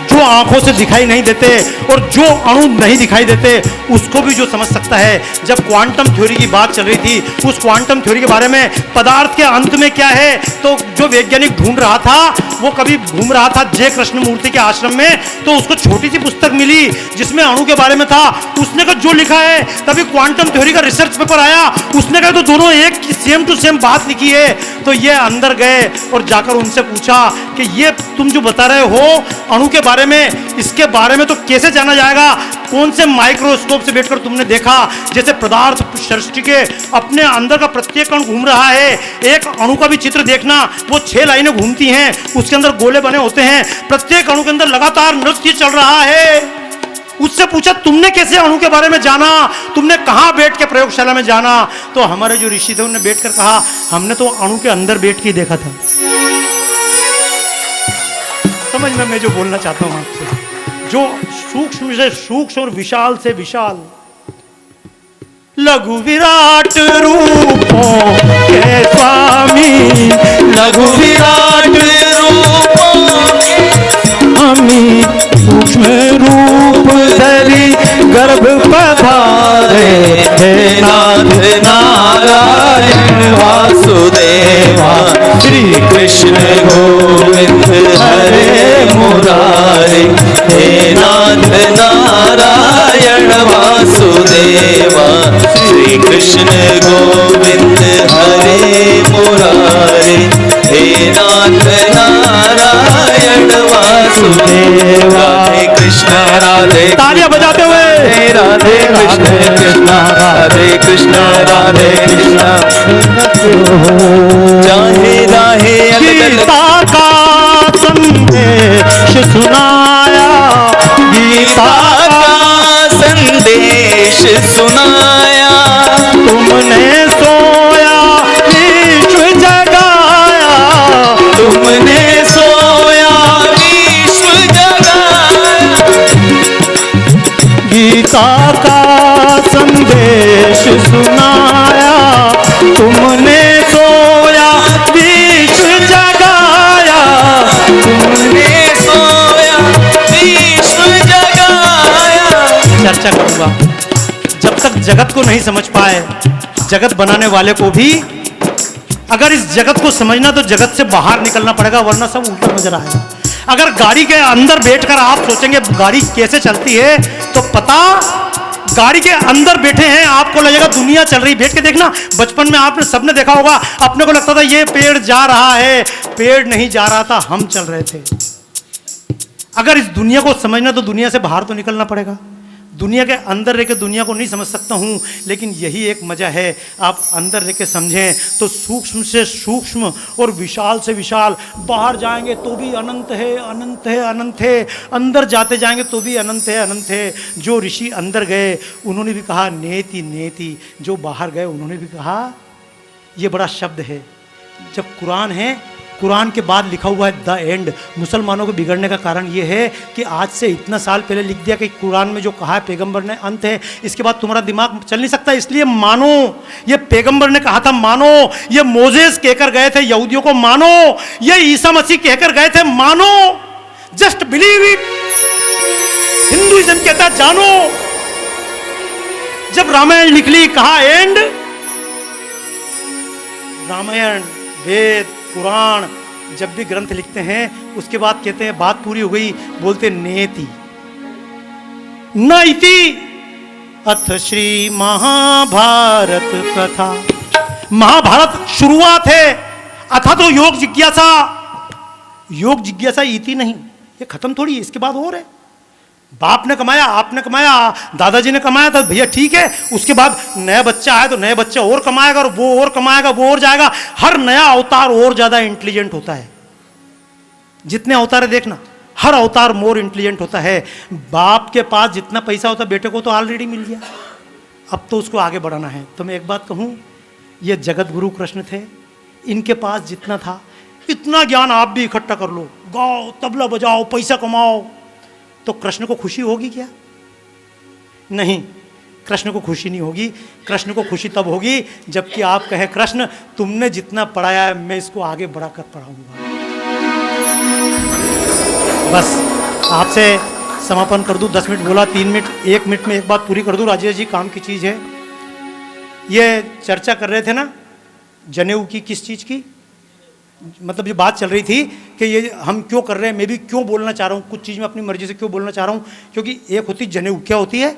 जो आंखों से दिखाई नहीं देते और जो अणु नहीं दिखाई देते उसको भी जो समझ सकता है। जब क्वांटम थ्योरी की बात चल रही थी, उस क्वांटम थ्योरी के बारे में पदार्थ के अंत में क्या है, तो जो वैज्ञानिक ढूंढ रहा था वो कभी घूम रहा था जय कृष्णमूर्ति के आश्रम में, तो उसको छोटी सी पुस्तक मिली जिसमें अणु के बारे में था। उसने कहा जो लिखा है, तभी क्वांटम थ्योरी का रिसर्च पेपर आया, उसने कहा तो दोनों एक सेम टू सेम बात लिखी है। तो ये अंदर गए और जाकर उनसे पूछा कि ये तुम जो बता रहे हो अणु के बारे में, इसके बारे में तो कैसे जाना जाएगा। कौन से माइक्रोस्कोप से बैठकर तुमने देखा जैसे पदार्थ सृष्टि के अपने अंदर का प्रत्येक कण घूम रहा है। एक अणु का भी चित्र देखना, वो 6 लाइनें घूमती हैं, उसके अंदर गोले बने होते हैं, प्रत्येक अणु के अंदर लगातार नृत्य चल रहा है। उससे पूछा तुमने कैसे अणु के बारे में जाना, तुमने कहां बैठ के प्रयोगशाला में जाना? तो हमारे जो ऋषि थे उन्होंने बैठकर कहा हमने तो अणु के अंदर बैठ के देखा था। समझ में मैं जो बोलना चाहता हूं आपसे, जो सूक्ष्म से सूक्ष्म और विशाल से विशाल लघु विराट रूपों के स्वामी, लघु विराट रूपों स्वामी, सूक्ष्म रूप धरी गर्भ पधारे, हे नाथ नारायण वासुदेवा, श्री कृष्ण गोविंद हरे मुरारे, हे नाथ नारायण वासुदेवा, श्री कृष्ण गोविंद हरे मुरारे, हे नाथ नारायण वासुदेवा। राधे कृष्ण राधे, तालियां बजाते हुए राधे कृष्ण कृष्ण राधे कृष्ण राधे कृष्ण। चाहे राहे गीता का संदेश सुनाया, गीता का संदेश सुनाया, तुमने सोया विश्व जगाया, तुमने सोया विश्व जगाया। गीता का संदेश सुनाया, तुमने सोया विश्व जगाया, तुमने सोया विश्व जगाया। चर्चा करूंगा। जब तक जगत को नहीं समझ पाए, जगत बनाने वाले को भी अगर इस जगत को समझना तो जगत से बाहर निकलना पड़ेगा, वरना सब उल्टा नजर आएगा। अगर गाड़ी के अंदर बैठकर आप सोचेंगे गाड़ी कैसे चलती है, तो पता गाड़ी के अंदर बैठे हैं आपको लगेगा दुनिया चल रही। बैठ के देखना, बचपन में आपने सबने देखा होगा, अपने को लगता था ये पेड़ जा रहा है, पेड़ नहीं जा रहा था, हम चल रहे थे। अगर इस दुनिया को समझना तो दुनिया से बाहर तो निकलना पड़ेगा। दुनिया के अंदर रह के दुनिया को नहीं समझ सकता हूँ, लेकिन यही एक मजा है, आप अंदर रह के समझें तो सूक्ष्म से सूक्ष्म और विशाल से विशाल, बाहर जाएंगे तो भी अनंत है, अनंत है, अनंत है, अंदर जाते जाएंगे तो भी अनंत है, अनंत है। जो ऋषि अंदर गए उन्होंने भी कहा नेति नेति, जो बाहर गए उन्होंने भी कहा। ये बड़ा शब्द है। जब कुरान है, कुरान के बाद लिखा हुआ है द एंड। मुसलमानों को बिगड़ने का कारण यह है कि आज से इतना साल पहले लिख दिया कि कुरान में जो कहा है पैगंबर ने अंत है, इसके बाद तुम्हारा दिमाग चल नहीं सकता, इसलिए मानो। ये पैगंबर ने कहा था मानो, ये मोजेस कहकर गए थे यहूदियों को मानो, ये ईसा मसीह कहकर गए थे मानो, जस्ट बिलीव इट। हिंदुइज्म कहता है जानो। जब रामायण लिख ली कहा एंड। रामायण, वेद, कुरान जब भी ग्रंथ लिखते हैं उसके बाद कहते हैं बात पूरी हो गई, बोलते नेति न इति अथ श्री महाभारत कथा। महाभारत शुरुआत है, अथा तो योग जिज्ञासा। योग जिज्ञासा इति नहीं, ये खत्म थोड़ी है, इसके बाद और है। बाप ने कमाया, आपने कमाया, दादाजी ने कमाया था, भैया ठीक है। उसके बाद नया बच्चा आया तो नया बच्चा और कमाएगा, और वो और कमाएगा, वो और जाएगा। हर नया अवतार और ज्यादा इंटेलिजेंट होता है। जितने अवतार है देखना, हर अवतार मोर इंटेलिजेंट होता है। बाप के पास जितना पैसा होता बेटे को तो ऑलरेडी मिल गया, अब तो उसको आगे बढ़ाना है। तो मैं एक बात कहूं, ये जगत गुरु कृष्ण थे, इनके पास जितना था इतना ज्ञान आप भी इकट्ठा कर लो, गाओ, तबला बजाओ, पैसा कमाओ, तो कृष्ण को खुशी होगी क्या? नहीं, कृष्ण को खुशी नहीं होगी। कृष्ण को खुशी तब होगी जबकि आप कहें कृष्ण तुमने जितना पढ़ाया है मैं इसको आगे बढ़ाकर पढ़ाऊंगा। बस आपसे समापन कर दूं, 10 मिनट बोला, 3 मिनट, 1 मिनट में एक बात पूरी कर दूं। राजेश जी, काम की चीज़ है। ये चर्चा कर रहे थे ना जनेऊ की, किस चीज़ की, मतलब ये बात चल रही थी कि ये हम क्यों कर रहे हैं, मैं भी क्यों बोलना चाह रहा हूँ, कुछ चीज़ में अपनी मर्जी से क्यों बोलना चाह रहा हूँ। क्योंकि एक होती जनेऊ, क्या होती है,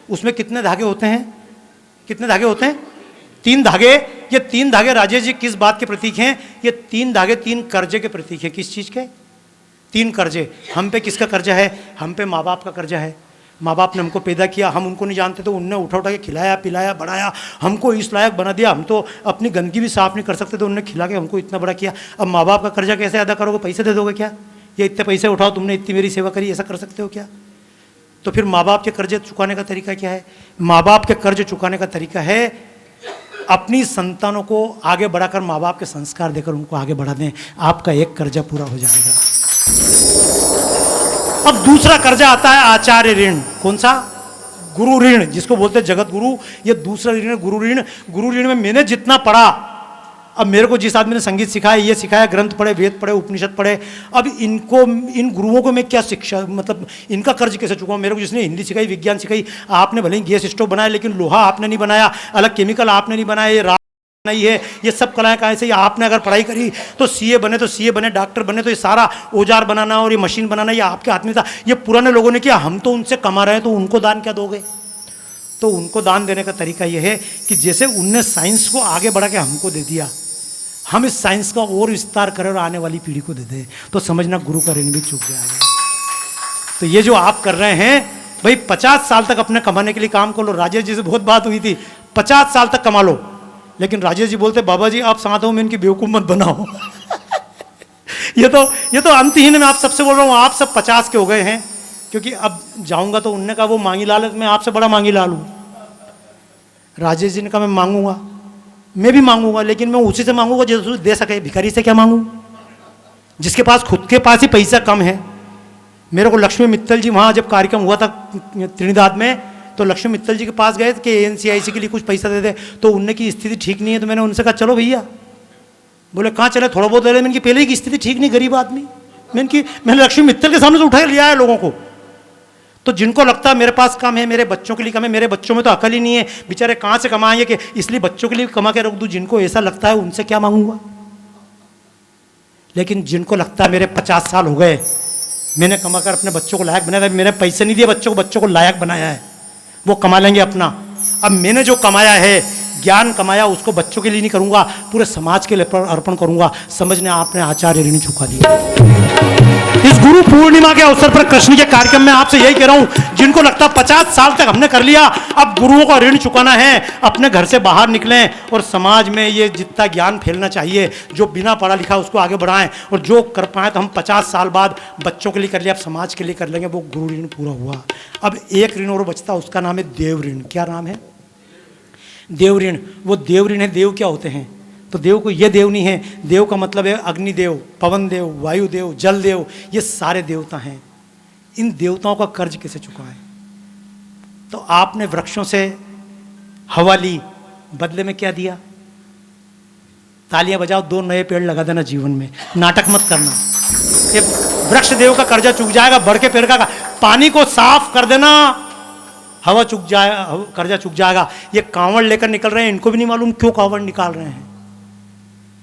उसमें कितने धागे होते हैं, कितने धागे होते हैं? 3 धागे। ये 3 धागे राजेश जी किस बात के प्रतीक हैं? ये 3 धागे 3 कर्जे के प्रतीक है। किस चीज़ के? 3 कर्जे। हम पे किसका कर्जा है? हम पे माँ बाप का कर्जा है। माँ बाप ने हमको पैदा किया, हम उनको नहीं जानते तो उनने उठा उठा के खिलाया पिलाया बढ़ाया, हमको इस लायक बना दिया, हम तो अपनी गंदगी भी साफ नहीं कर सकते तो उनने खिला के हमको इतना बड़ा किया। अब माँ बाप का कर्जा कैसे अदा करोगे? पैसे दे दोगे क्या? ये इतने पैसे उठाओ, तुमने इतनी मेरी सेवा करी, ऐसा कर सकते हो क्या? तो फिर माँ बाप के कर्जे चुकाने का तरीका क्या है? माँ बाप के कर्ज चुकाने का तरीका है अपनी संतानों को आगे बढ़ाकर माँ बाप के संस्कार देकर उनको आगे बढ़ा दें, आपका एक कर्जा पूरा हो जाएगा। अब दूसरा कर्जा आता है आचार्य ऋण। कौन सा? गुरु ऋण, जिसको बोलते हैं जगत गुरु। ये दूसरा ऋण है गुरु ऋण। गुरु ऋण में मैंने जितना पढ़ा, अब मेरे को जिस आदमी ने संगीत सिखाया, ये सिखाया, ग्रंथ पढ़े, वेद पढ़े, उपनिषद पढ़े, अब इनको, इन गुरुओं को मैं क्या शिक्षा, मतलब इनका कर्ज कैसे चुकाऊं? मेरे को जिसने हिंदी सिखाई, विज्ञान सिखाई, आपने भले ही गैस स्टोव बनाया लेकिन लोहा आपने नहीं बनाया, अलग केमिकल आपने नहीं बनाया, ये नहीं है, ये सब कलाएं कहाँ से? आपने अगर पढ़ाई करी तो सीए बने, तो सीए बने, डॉक्टर बने, तो ये सारा औजार बनाना और ये मशीन बनाना ये आपके हाथ में था। ये पुराने लोगों ने किया, हम तो उनसे कमा रहे हैं, तो उनको दान क्या दोगे? तो उनको दान देने का तरीका यह है कि जैसे उनने साइंस को आगे बढ़ा के हमको दे दिया, हम इस साइंस का और विस्तार करें और आने वाली पीढ़ी को दे दें, तो समझना गुरु का ऋण भी चूक जाएगा। तो ये जो आप कर रहे हैं भाई, 50 साल तक अपने कमाने के लिए काम कर लो। राजेश जी से बहुत बात हुई थी, 50 साल तक कमा लो, लेकिन राजेश जी बोलते बाबा जी आप साथ हो, मैं इनकी बेवकूफ़ मत बनाओ। ये तो अंतहीन है। मैं आप सबसे बोल रहा हूँ, आप सब 50 के हो गए हैं, क्योंकि अब जाऊंगा तो उनने कहा वो मांगी लाल है, मैं आपसे बड़ा मांगी लाल हूँ। राजेश जी ने कहा मैं मांगूंगा, मैं भी मांगूंगा, लेकिन मैं उसी से मांगूंगा जो दे सके। भिखारी से क्या मांगूं, जिसके पास खुद के पास ही पैसा कम है। मेरे को लक्ष्मी मित्तल जी, वहाँ जब कार्यक्रम हुआ था त्रिनिदाद में, तो लक्ष्मी मित्तल जी के पास गए कि एनसीआईसी के लिए कुछ पैसा दे दे, तो उनने की स्थिति ठीक नहीं है। तो मैंने उनसे कहा चलो भैया, बोले कहाँ चले, थोड़ा बहुत ले ले। मैंने पहले ही स्थिति ठीक नहीं, गरीब आदमी। मैंने लक्ष्मी मित्तल के सामने से उठा लिया है लोगों को। तो जिनको लगता है मेरे पास कम है, मेरे बच्चों के लिए कम है, मेरे बच्चों में तो अकल ही नहीं है, बेचारे कहाँ से कमाएंगे कि इसलिए बच्चों के लिए कमा के रख दूँ, जिनको ऐसा लगता है उनसे क्या मांगूंगा। लेकिन जिनको लगता है मेरे 50 साल हो गए, मैंने कमा कर अपने बच्चों को लायक बनाया, मैंने पैसे नहीं दिए बच्चों को लायक बनाया है, वो कमा लेंगे अपना। अब मैंने जो कमाया है, ज्ञान कमाया, उसको बच्चों के लिए नहीं करूंगा, पूरे समाज के लिए अर्पण करूंगा। समझने आपने आचार्य ऋण चुका दिया। इस गुरु पूर्णिमा के अवसर पर कृष्ण के कार्यक्रम में आपसे यही कह रहा हूं, जिनको लगता 50 साल तक हमने कर लिया, अब गुरुओं का ऋण चुकाना है, अपने घर से बाहर निकलें और समाज में ये जितना ज्ञान फैलना चाहिए, जो बिना पढ़ा लिखा उसको आगे बढ़ाएं, और जो कर पाए तो हम 50 साल बाद बच्चों के लिए कर लिया, अब समाज के लिए कर लेंगे, वो गुरु ऋण पूरा हुआ। अब एक ऋण और बचता, उसका नाम है देव ऋण। क्या नाम है? देव ऋण। वो देव ऋण है। देव क्या होते हैं? तो देव को ये देव नहीं है, देव का मतलब है अग्निदेव, पवन देव, वायु देव, जल देव, ये सारे देवता हैं। इन देवताओं का कर्ज कैसे चुकाएं? तो आपने वृक्षों से हवा ली, बदले में क्या दिया? तालियां बजाओ, 2 नए पेड़ लगा देना जीवन में, नाटक मत करना। ये वृक्ष देव का कर्जा चुक जाएगा, बढ़ के पेड़ का। पानी को साफ कर देना, हवा चुक जाएगा, कर्जा चुक जाएगा। ये कांवड़ लेकर निकल रहे हैं, इनको भी नहीं मालूम क्यों कांवड़ निकाल रहे हैं।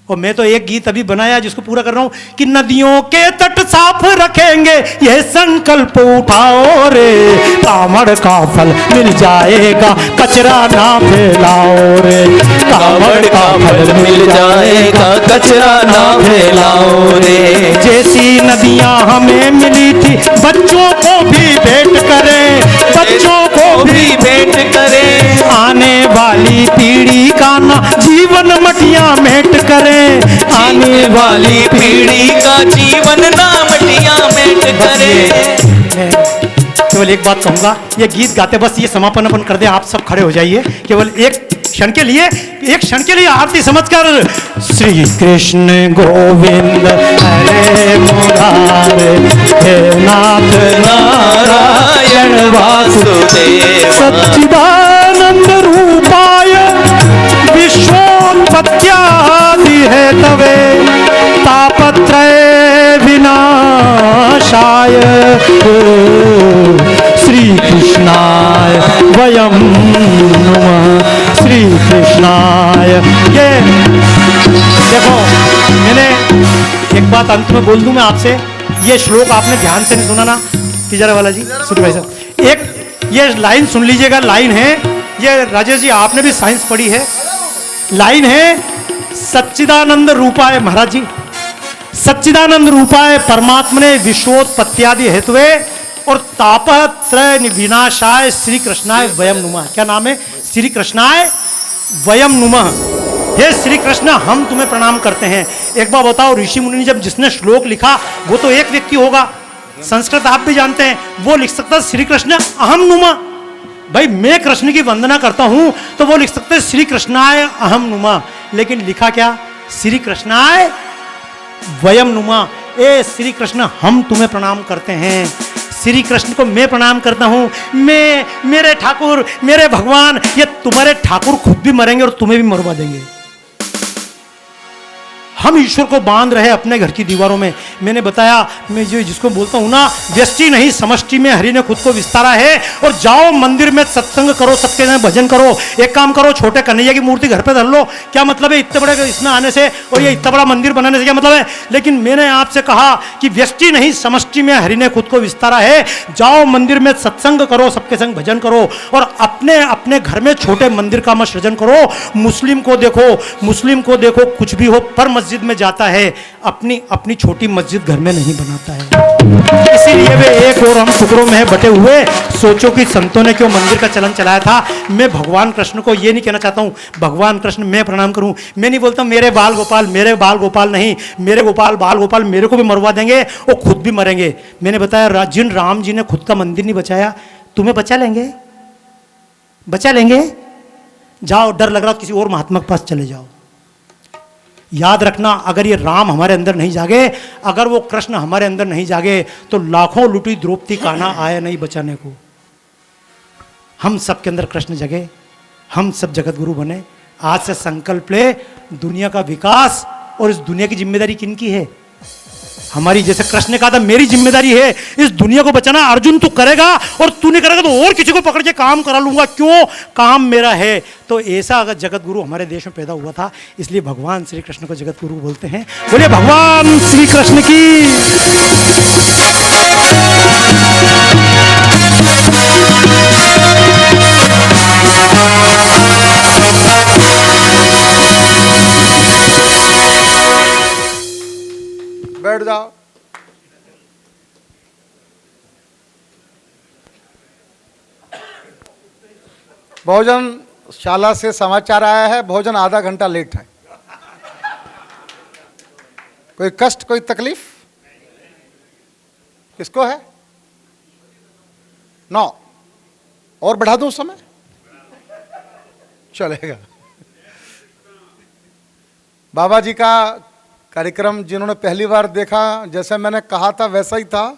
और मैं तो एक गीत अभी बनाया जिसको पूरा कर रहा हूं कि नदियों के तट साफ रखेंगे, यह संकल्प उठाओ रे, कांवड़ का फल मिल जाएगा, कचरा ना फैलाओ रे, कांवड़ का फल मिल जाएगा, कचरा ना फैलाओ रे। जैसी नदियां हमें मिली थी, बच्चों को भी भेंट करें, बच्चों को भी भेंट करें, आने वाली पीढ़ी का ना जीवन मटिया मेट करें, आने वाली पीढ़ी का जीवन ना मटिया मेट करें। केवल एक बात कहूंगा, ये गीत गाते बस ये समापन अपन कर दे, आप सब खड़े हो जाइए केवल एक क्षण के लिए आरती समझकर। श्री कृष्ण गोविंद हरे मुरारे, हे नाथ नारायण वासुदेव, सच्चिदानंद रूपाय विश्वोत्पत्त्यादि हेतवे, तापत्रय विनाशाय, श्री कृष्णाय वयं नमः, श्री कृष्णाय। ये देखो, मैंने एक बात अंत में बोल दूं मैं आपसे, ये श्लोक आपने ध्यान से नहीं सुना ना तिजारा वाला जी, सूर्य भाई साहब, एक ये लाइन सुन लीजिएगा। लाइन है ये, राजेश जी आपने भी साइंस पढ़ी है, लाइन है सच्चिदानंद रूपाय। महाराज जी, सच्चिदानंद रूपाय परमात्मने विश्वोत्पत्त्यादि हेतुवे और तापत्रय विनाशाय श्री कृष्णाय वयम नुमः। क्या नाम है? श्री कृष्णाय वयम नुमः। हे श्री कृष्ण, हम तुम्हें प्रणाम करते हैं। एक बार बताओ, ऋषि मुनि ने जब जिसने श्लोक लिखा वो तो एक व्यक्ति होगा, संस्कृत आप भी जानते हैं, वो लिख सकता श्री कृष्ण अहम नुमः। भाई मैं कृष्ण की वंदना करता हूं तो वो लिख सकते श्री कृष्णाय अहम नुमः, लेकिन लिखा क्या? श्री कृष्णाय वयम नुमः। ए श्री कृष्ण, हम तुम्हें प्रणाम करते हैं। श्री कृष्ण को मैं प्रणाम करता हूं। मैं, मेरे ठाकुर, मेरे भगवान, ये तुम्हारे ठाकुर खुद भी मरेंगे और तुम्हें भी मरवा देंगे। हम ईश्वर को बांध रहे अपने घर की दीवारों में। मैंने बताया, मैं जो जिसको बोलता हूं ना, व्यष्टि नहीं समष्टि में हरि ने खुद को विस्तारा है। और जाओ मंदिर में सत्संग करो, सबके साथ भजन करो। एक काम करो, छोटे कन्हैया की मूर्ति घर पे धर लो। क्या मतलब है इतने बड़े इसमें आने से और ये इतना बड़ा मंदिर बनाने से? क्या मतलब है? लेकिन मैंने आपसे कहा कि व्यष्टि नहीं समष्टि में हरि ने खुद को विस्तारा है। जाओ मंदिर में सत्संग करो, सबके संग भजन करो और अपने अपने घर में छोटे मंदिर का मत सृजन करो। मुस्लिम को देखो, कुछ भी हो पर मस्जिद में जाता है, अपनी अपनी छोटी मस्जिद घर में नहीं बनाता है। इसीलिए वे एक और हम टुकड़ों में बटे हुए। सोचो कि संतों ने क्यों मंदिर का चलन चलाया था। मैं भगवान कृष्ण को ये नहीं कहना चाहता हूं भगवान कृष्ण मैं प्रणाम करूं। मैं नहीं बोलता मेरे बाल गोपाल नहीं, मेरे बाल गोपाल मेरे को भी मरवा देंगे और खुद भी मरेंगे। मैंने बताया, जिन राम जी ने खुद का मंदिर नहीं बचाया, तुम्हें बचा लेंगे। जाओ, डर लग रहा तो किसी और महात्मा के पास चले जाओ। याद रखना, अगर ये राम हमारे अंदर नहीं जागे, अगर वो कृष्ण हमारे अंदर नहीं जागे, तो लाखों लुटी द्रौपदी कान्हा आया नहीं बचाने को। हम सब के अंदर कृष्ण जगे, हम सब जगत गुरु बने। आज से संकल्प ले, दुनिया का विकास और इस दुनिया की जिम्मेदारी किनकी है? हमारी। जैसे कृष्ण ने कहा था मेरी जिम्मेदारी है इस दुनिया को बचाना। अर्जुन तू करेगा और तू नहीं करेगा तो और किसी को पकड़ के काम करा लूंगा। क्यों? काम मेरा है। तो ऐसा अगर जगत गुरु हमारे देश में पैदा हुआ था, इसलिए भगवान श्री कृष्ण को जगत गुरु बोलते हैं। बोलिए भगवान श्री कृष्ण की। बैठ जाओ। भोजनशाला से समाचार आया है, भोजन आधा घंटा लेट है। कोई कष्ट, कोई तकलीफ किसको है? 9 और बढ़ा दूं समय? चलेगा। बाबा जी का कार्यक्रम जिन्होंने पहली बार देखा, जैसे मैंने कहा था वैसा ही था।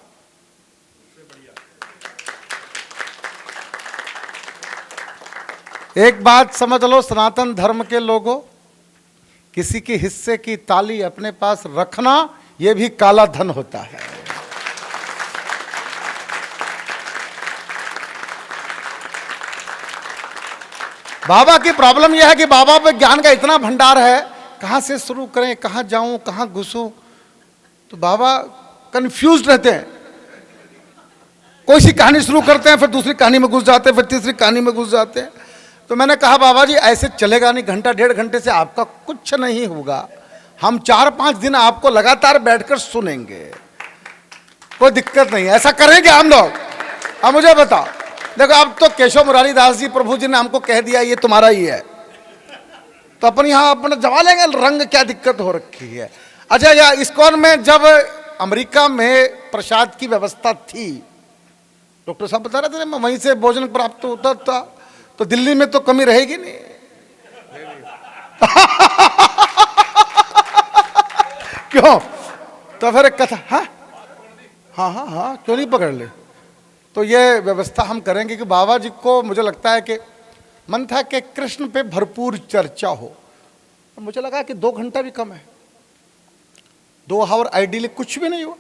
एक बात समझ लो सनातन धर्म के लोगों, किसी के हिस्से की ताली अपने पास रखना यह भी काला धन होता है। बाबा की प्रॉब्लम यह है कि बाबा पे ज्ञान का इतना भंडार है, कहां से शुरू करें, कहां जाऊं, कहां घुसूं। तो बाबा कंफ्यूज रहते हैं। कोई सी कहानी शुरू करते हैं, फिर दूसरी कहानी में घुस जाते हैं, फिर तीसरी कहानी में घुस जाते हैं। तो मैंने कहा बाबा जी ऐसे चलेगा नहीं, घंटा 1.5 घंटे से आपका कुछ नहीं होगा। हम 4-5 दिन आपको लगातार बैठकर सुनेंगे, कोई दिक्कत नहीं, ऐसा करेंगे हम लोग। अब मुझे बताओ, देखो अब तो केशव मुरारी दास जी प्रभु जी ने हमको कह दिया ये तुम्हारा ही है, तो अपन यहाँ अपना जमा लेंगे रंग, क्या दिक्कत हो रखी है। अच्छा, या इस्कॉन में जब अमेरिका में प्रसाद की व्यवस्था थी, डॉक्टर साहब बता रहे थे मैं वहीं से भोजन प्राप्त होता था, तो दिल्ली में तो कमी रहेगी नहीं। क्यों? तो फिर एक कथा, हाँ क्यों नहीं पकड़ ले। तो ये व्यवस्था हम करेंगे कि बाबा जी को मुझे लगता है कि मन था कि कृष्ण पे भरपूर चर्चा हो। मुझे लगा कि 2 घंटा भी कम है, 2 आवर आइडियली कुछ भी नहीं हुआ।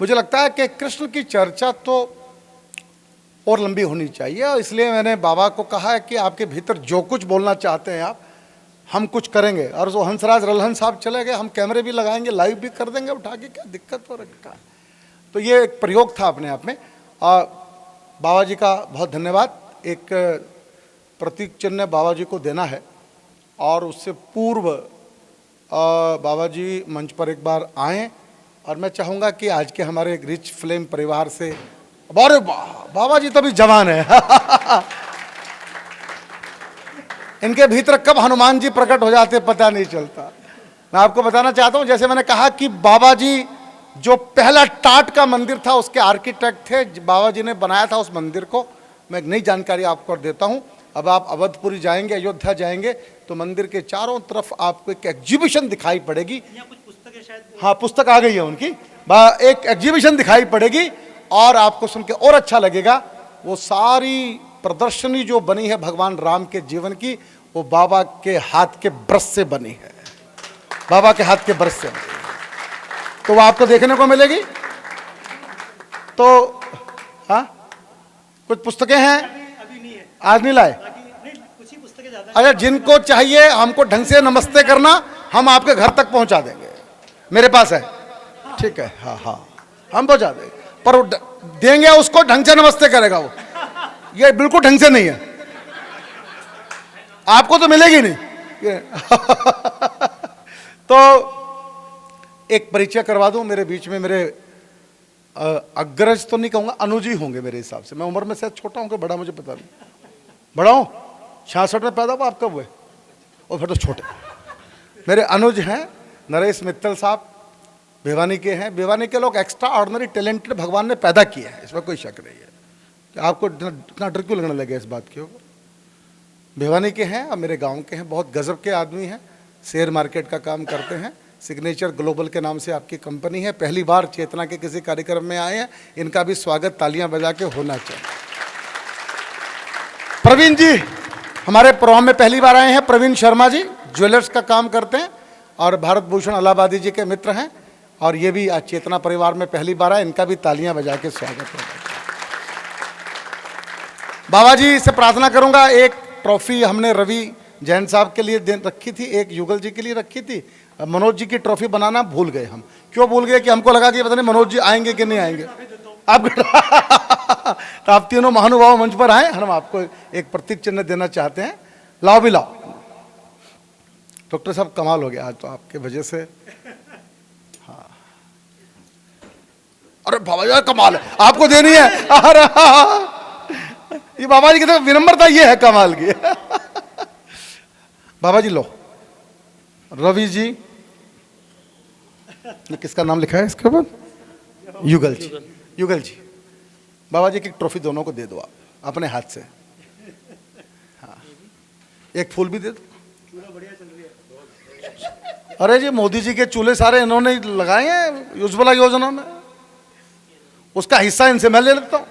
मुझे लगता है कि कृष्ण की चर्चा तो और लंबी होनी चाहिए, और इसलिए मैंने बाबा को कहा है कि आपके भीतर जो कुछ बोलना चाहते हैं आप, हम कुछ करेंगे। और जो हंसराज रलहन साहब चले गए, हम कैमरे भी लगाएंगे, लाइव भी कर देंगे उठा के, क्या दिक्कत हो रखा है। तो ये एक प्रयोग था अपने आप में। और बाबा जी का बहुत धन्यवाद। एक प्रतीक चिन्ह बाबा जी को देना है, और उससे पूर्व बाबा जी मंच पर एक बार आएँ और मैं चाहूंगा कि आज के हमारे एक रिच फ्लेम परिवार से, अरे बाबा जी तो अभी जवान है इनके भीतर कब हनुमान जी प्रकट हो जाते पता नहीं चलता। मैं आपको बताना चाहता हूं, जैसे मैंने कहा कि बाबा जी जो पहला टाट का मंदिर था उसके आर्किटेक्ट थे, बाबा जी ने बनाया था उस मंदिर को। मैं एक नई जानकारी आपको देता हूं। अब आप अवधपुरी जाएंगे, अयोध्या जाएंगे तो मंदिर के चारों तरफ आपको एक एग्जीबिशन दिखाई पड़ेगी। कुछ पुस्तकें शायद, हाँ, पुस्तक आ गई है उनकी। एक एग्जीबिशन दिखाई पड़ेगी और आपको सुन के और अच्छा लगेगा। वो सारी प्रदर्शनी जो बनी है भगवान राम के जीवन की, वो बाबा के हाथ के ब्रश से बनी है, बाबा के हाथ के ब्रश से। तो वो आपको देखने को मिलेगी। तो हाँ, कुछ पुस्तकें हैं, अभी नहीं है, आज नहीं लाए। कुछ ही पुस्तकें ज्यादा। अच्छा, जिनको चाहिए हमको ढंग से नमस्ते करना, हम आपके घर तक पहुंचा देंगे, मेरे पास है। ठीक है, हाँ हाँ, हम पहुंचा देंगे, पर देंगे उसको ढंग से नमस्ते करेगा वो। ये बिल्कुल ढंग से नहीं है, आपको तो मिलेगी नहीं तो एक परिचय करवा दूं। मेरे बीच में मेरे अग्रज तो नहीं कहूंगा, अनुज ही होंगे मेरे हिसाब से। मैं उम्र में शायद छोटा हूं कि बड़ा, मुझे पता नहीं। बड़ा हूं, 66 में पैदा हुआ, आप कब हुए? और फिर तो छोटे। मेरे अनुज हैं, नरेश मित्तल साहब, भिवानी के हैं। भिवानी के लोग एक्स्ट्रा ऑर्डिनरी टैलेंटेड भगवान ने पैदा किए हैं, इसमें कोई शक नहीं है। आपको इतना डर क्यों लगने लगे इस बात के ऊपर? भिवानी के हैं और मेरे गांव के हैं, बहुत गजब के आदमी हैं, शेयर मार्केट का काम करते हैं। सिग्नेचर ग्लोबल के नाम से आपकी कंपनी है। पहली बार चेतना के किसी कार्यक्रम में आए हैं, इनका भी स्वागत तालियां बजा के होना चाहिए। प्रवीण जी हमारे प्रोग्राम में पहली बार आए हैं। प्रवीण शर्मा जी ज्वेलर्स का काम करते हैं और भारत भूषण इलाहाबादी जी के मित्र हैं, और ये भी आज चेतना परिवार में पहली बार आए, इनका भी तालियां बजा के स्वागत है। बाबा जी से प्रार्थना करूंगा, एक ट्रॉफी हमने रवि जैन साहब के लिए रखी थी, एक युगल जी के लिए रखी थी। मनोज जी की ट्रॉफी बनाना भूल गए हम। क्यों भूल गए? कि हमको लगा कि पता नहीं मनोज जी आएंगे कि नहीं आएंगे। आप तो आप तीनों महानुभाव मंच पर आए, हम आपको एक प्रतीक चिन्ह देना चाहते हैं। लाओ भी लाओ। डॉक्टर साहब कमाल हो गया आज तो आपके वजह से। हाँ, अरे बाबा जी कमाल है, आपको देनी है। अरे ये बाबा जी की तो विनम्रता ये है कमाल की बाबा जी लो। रवि जी, किसका नाम लिखा है इसके ऊपर? युगल जी। युगल जी, बाबा जी की ट्रॉफी दोनों को दे दो आप अपने हाथ से। हाँ, एक फूल भी दे दो। अरे जी, मोदी जी के चूल्हे सारे इन्होंने लगाए हैं उज्ज्वला योजना में, उसका हिस्सा इनसे मैं ले लेता हूं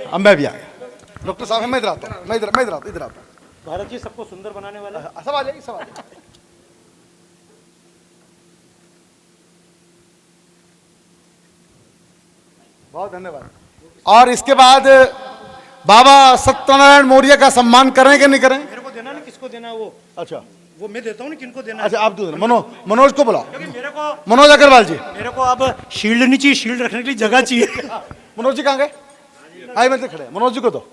अब मैं भी आ गया। डॉक्टर साहब मैं इधर आता हूँ, मैं इधर आता हूँ। भारत जी सबको सुंदर बनाने वाला है। सब आ जाइए, सब आ जाइए। बहुत धन्यवाद। और इसके बाद बाबा सत्यनारायण मौर्य का सम्मान करें कि नहीं करें? मेरे को देना ना, किसको देना वो? अच्छा, वो मैं देता हूँ ना, किनको देना? अच्छा आप दो देना। मनोज को बुलाओ। मेरे को, मनोज अग्रवाल जी। मेरे को अब शील्ड नहीं चाहिए, शील्ड रखने के लिए जगह चाहिए। मनोज जी कहाँ गए? आए मेरे से खड़े। मनोज जी को दो।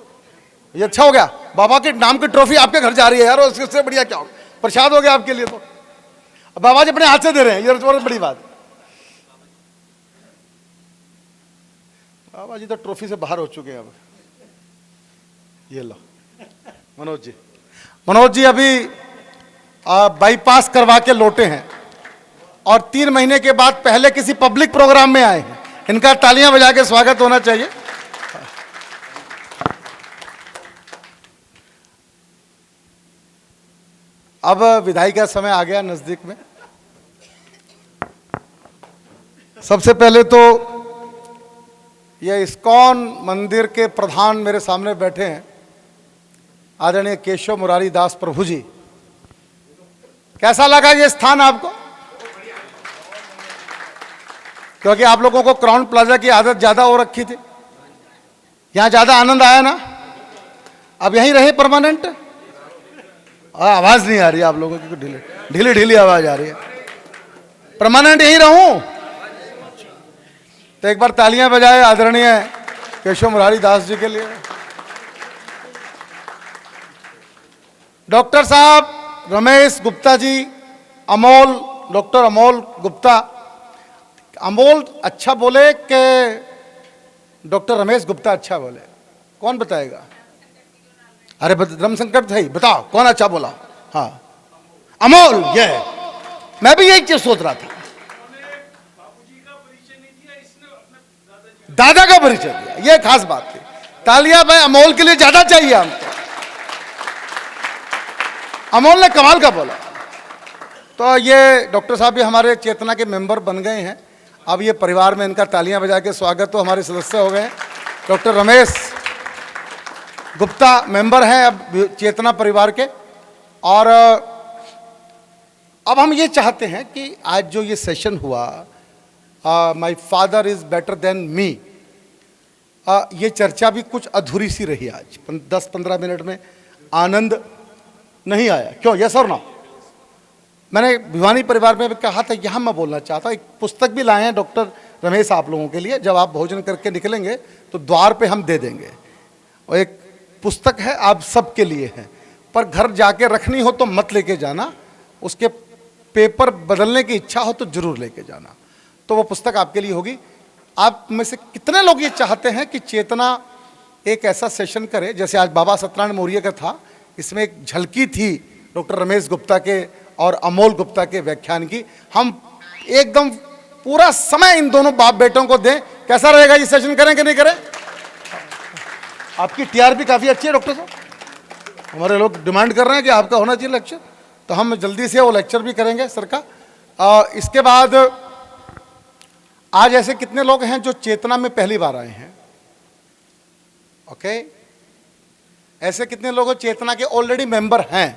ये अच्छा हो गया, बाबा के नाम की ट्रॉफी आपके घर जा रही है यार, और इससे बढ़िया क्या हो? प्रसाद हो गया आपके लिए। तो बाबा जी अपने हाथ से दे रहे हैं, ये बहुत बड़ी बात। बाबा जी तो ट्रॉफी से बाहर हो चुके हैं अब। ये लो मनोज जी। मनोज जी अभी बाईपास करवा के लौटे हैं और 3 महीने के बाद पहले किसी पब्लिक प्रोग्राम में आए हैं। इनका तालियां बजा के स्वागत होना चाहिए। अब विदाई का समय आ गया नजदीक में। सबसे पहले तो ये इस्कॉन मंदिर के प्रधान मेरे सामने बैठे हैं, आदरणीय केशव मुरारी दास प्रभु जी। कैसा लगा ये स्थान आपको? क्योंकि आप लोगों को क्राउन प्लाजा की आदत ज्यादा हो रखी थी, यहां ज्यादा आनंद आया ना? अब यहीं रहे परमानेंट? आवाज नहीं आ रही आप लोगों की, ढीली ढीली आवाज आ रही है। परमानेंट यहीं रहूं? तो एक बार तालियां बजाए आदरणीय केशव मुरारी दास जी के लिए। डॉक्टर साहब रमेश गुप्ता जी, अमोल, डॉक्टर अमोल गुप्ता। अमोल अच्छा बोले कि डॉक्टर रमेश गुप्ता अच्छा बोले? कौन बताएगा? अरे रमशंकर भाई बताओ कौन अच्छा बोला? हाँ अमोल, ये मैं भी यही चीज सोच रहा था। दादा का परिचय दिया, ये खास बात थी। तालियां भाई अमोल के लिए ज्यादा चाहिए हमको। अमोल ने कमाल का बोला। तो ये डॉक्टर साहब भी हमारे चेतना के मेंबर बन गए हैं। अब ये परिवार में इनका तालियां बजा के स्वागत, तो हमारे सदस्य हो गए। डॉक्टर रमेश गुप्ता मेंबर हैं अब चेतना परिवार के। और अब हम ये चाहते हैं कि आज जो ये सेशन हुआ, my father is better than me, ये चर्चा भी कुछ अधूरी सी रही आज। 10-15 मिनट में आनंद नहीं आया। क्यों? यस और नो? मैंने भिवानी परिवार में भी कहा था, यहाँ मैं बोलना चाहता हूँ। एक पुस्तक भी लाए हैं डॉक्टर रमेश आप लोगों के लिए। जब आप भोजन करके निकलेंगे तो द्वार पे हम दे देंगे। और एक पुस्तक है, आप सबके लिए है, पर घर जाके रखनी हो तो मत लेके जाना। उसके पेपर बदलने की इच्छा हो तो जरूर लेके जाना। तो वो पुस्तक आपके लिए होगी। आप में से कितने लोग ये चाहते हैं कि चेतना एक ऐसा सेशन करे जैसे आज बाबा सत्यनारायण मौर्य का था? इसमें एक झलकी थी डॉक्टर रमेश गुप्ता के और अमोल गुप्ता के व्याख्यान की। हम एकदम पूरा समय इन दोनों बाप बेटों को दें। कैसा रहेगा ये सेशन? करें कि नहीं करें? आपकी टीआरपी काफी अच्छी है डॉक्टर साहब। हमारे लोग डिमांड कर रहे हैं कि आपका होना चाहिए लेक्चर, तो हम जल्दी से वो लेक्चर भी करेंगे सर का। इसके बाद आज ऐसे कितने लोग हैं जो चेतना में पहली बार आए हैं? ओके, ऐसे कितने लोग चेतना के ऑलरेडी मेंबर हैं?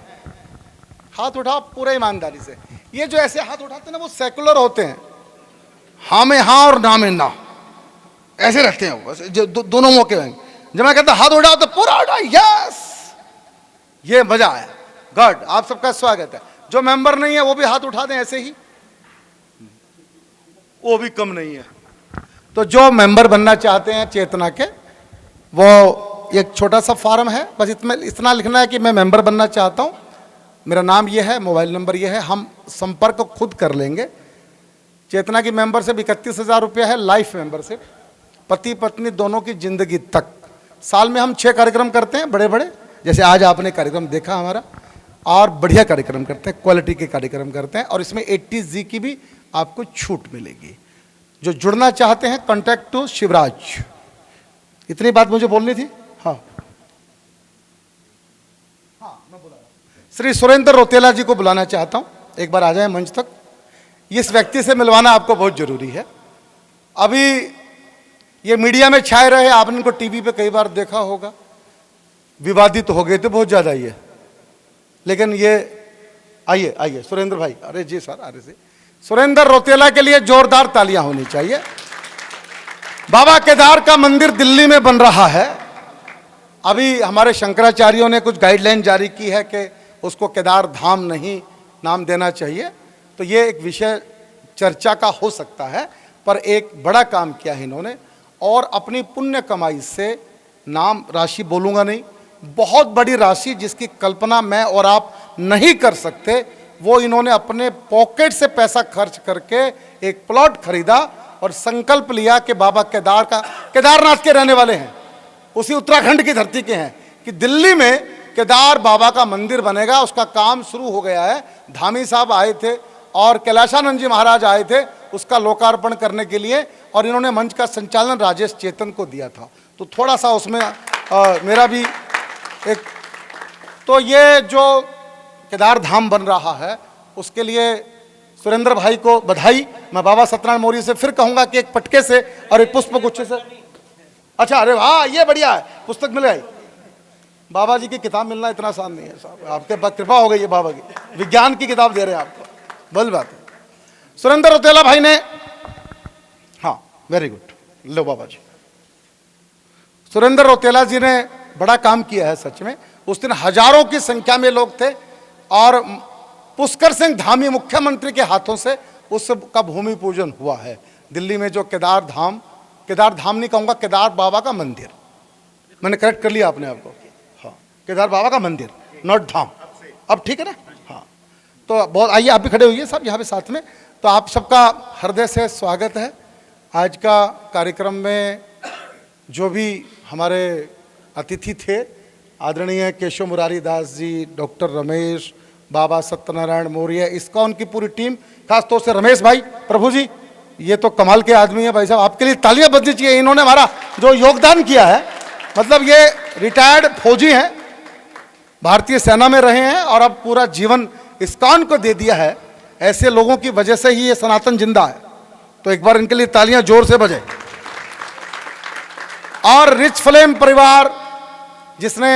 हाथ उठाओ पूरे ईमानदारी से। ये जो ऐसे हाथ उठाते हैं ना, वो सेकुलर होते हैं। हाँ में हाँ और ना में ना, ऐसे रहते हैं वो, जो दोनों मौके में। जब मैं कहता हाथ उठाओ तो पूरा उठाओ, यस, ये मजा आया। गॉड, आप सबका स्वागत है। जो मेंबर नहीं है वो भी हाथ उठा दें ऐसे ही, वो भी कम नहीं है। तो जो मेंबर बनना चाहते हैं चेतना के, वो एक छोटा सा फॉर्म है, बस इतना लिखना है कि मैं मेंबर बनना चाहता हूं, मेरा नाम ये है, मोबाइल नंबर ये है, हम संपर्क खुद कर लेंगे। चेतना की मेंबरशिप 31,000 रुपया है, लाइफ मेंबरशिप, पति पत्नी दोनों की जिंदगी तक। साल में हम 6 कार्यक्रम करते हैं बड़े बड़े, जैसे आज आपने कार्यक्रम देखा हमारा, और बढ़िया कार्यक्रम करते हैं, क्वालिटी के कार्यक्रम करते हैं। और इसमें 80G की भी आपको छूट मिलेगी। जो जुड़ना चाहते हैं, कॉन्टैक्ट टू शिवराज। इतनी बात मुझे बोलनी थी। हाँ मैं बुला श्री सुरेंद्र रोतेला जी को बुलाना चाहता हूं, एक बार आ जाए मंच तक। इस व्यक्ति से मिलवाना आपको बहुत जरूरी है। अभी ये मीडिया में छाए रहे, आपने इनको टीवी पे कई बार देखा होगा, विवादित हो गए थे बहुत ज्यादा ये। लेकिन ये आइए आइए सुरेंद्र भाई, अरे जी सर, अरे जी सुरेंद्र रोतेला के लिए जोरदार तालियां होनी चाहिए। बाबा केदार का मंदिर दिल्ली में बन रहा है। अभी हमारे शंकराचार्यों ने कुछ गाइडलाइन जारी की है कि उसको केदार धाम नहीं नाम देना चाहिए। तो ये एक विषय चर्चा का हो सकता है, पर एक बड़ा काम किया है इन्होंने, और अपनी पुण्य कमाई से, नाम राशि बोलूंगा नहीं, बहुत बड़ी राशि जिसकी कल्पना मैं और आप नहीं कर सकते, वो इन्होंने अपने पॉकेट से पैसा खर्च करके एक प्लॉट खरीदा और संकल्प लिया कि बाबा केदारनाथ के रहने वाले हैं, उसी उत्तराखंड की धरती के हैं, कि दिल्ली में केदार बाबा का मंदिर बनेगा। उसका काम शुरू हो गया है। धामी साहब आए थे और कैलाशानंद जी महाराज आए थे उसका लोकार्पण करने के लिए, और इन्होंने मंच का संचालन राजेश चेतन को दिया था। तो थोड़ा सा उसमें मेरा भी एक, तो ये जो केदार धाम बन रहा है उसके लिए सुरेंद्र भाई को बधाई। मैं बाबा सत्यनारायण मौर्य से फिर कहूंगा कि एक पटके से और एक पुष्प गुच्छे से। अच्छा, अरे वाह, ये बढ़िया है, पुस्तक मिल गई। बाबा जी की किताब मिलना इतना आसान नहीं है साहब, आपके पास कृपा हो गई है, बाबा की विज्ञान की किताब दे रहे हैं आपको, बड़ी बात है। सुरेंद्र रोतेला भाई ने, हाँ वेरी गुड, लो बाबा जी। सुरेंद्र रोतेला जी ने बड़ा काम किया है सच में। उस दिन हजारों की संख्या में लोग थे, और पुष्कर सिंह धामी मुख्यमंत्री के हाथों से उसका भूमि पूजन हुआ है दिल्ली में। जो केदार धाम नहीं कहूंगा, केदार बाबा का मंदिर, मैंने करेक्ट कर लिया अपने आप को, हाँ केदार बाबा का मंदिर, नॉट धाम, अब ठीक है ना? हाँ, तो बहुत, आइए आप भी खड़े होइए सब यहाँ पे साथ में। तो आप सबका हृदय से स्वागत है। आज का कार्यक्रम में जो भी हमारे अतिथि थे, आदरणीय केशव मुरारी दास जी, डॉक्टर रमेश, बाबा सत्यनारायण मौर्य, इस्कॉन की पूरी टीम, खासतौर से रमेश भाई, प्रभु जी, ये तो कमाल के आदमी है भाई साहब, आपके लिए तालियां बजनी चाहिए। इन्होंने हमारा जो योगदान किया है, मतलब ये रिटायर्ड फौजी हैं, भारतीय सेना में रहे हैं और अब पूरा जीवन इस्कॉन को दे दिया है। ऐसे लोगों की वजह से ही ये सनातन जिंदा है। तो एक बार इनके लिए तालियां जोर से बजे। और रिच फ्लेम परिवार, जिसने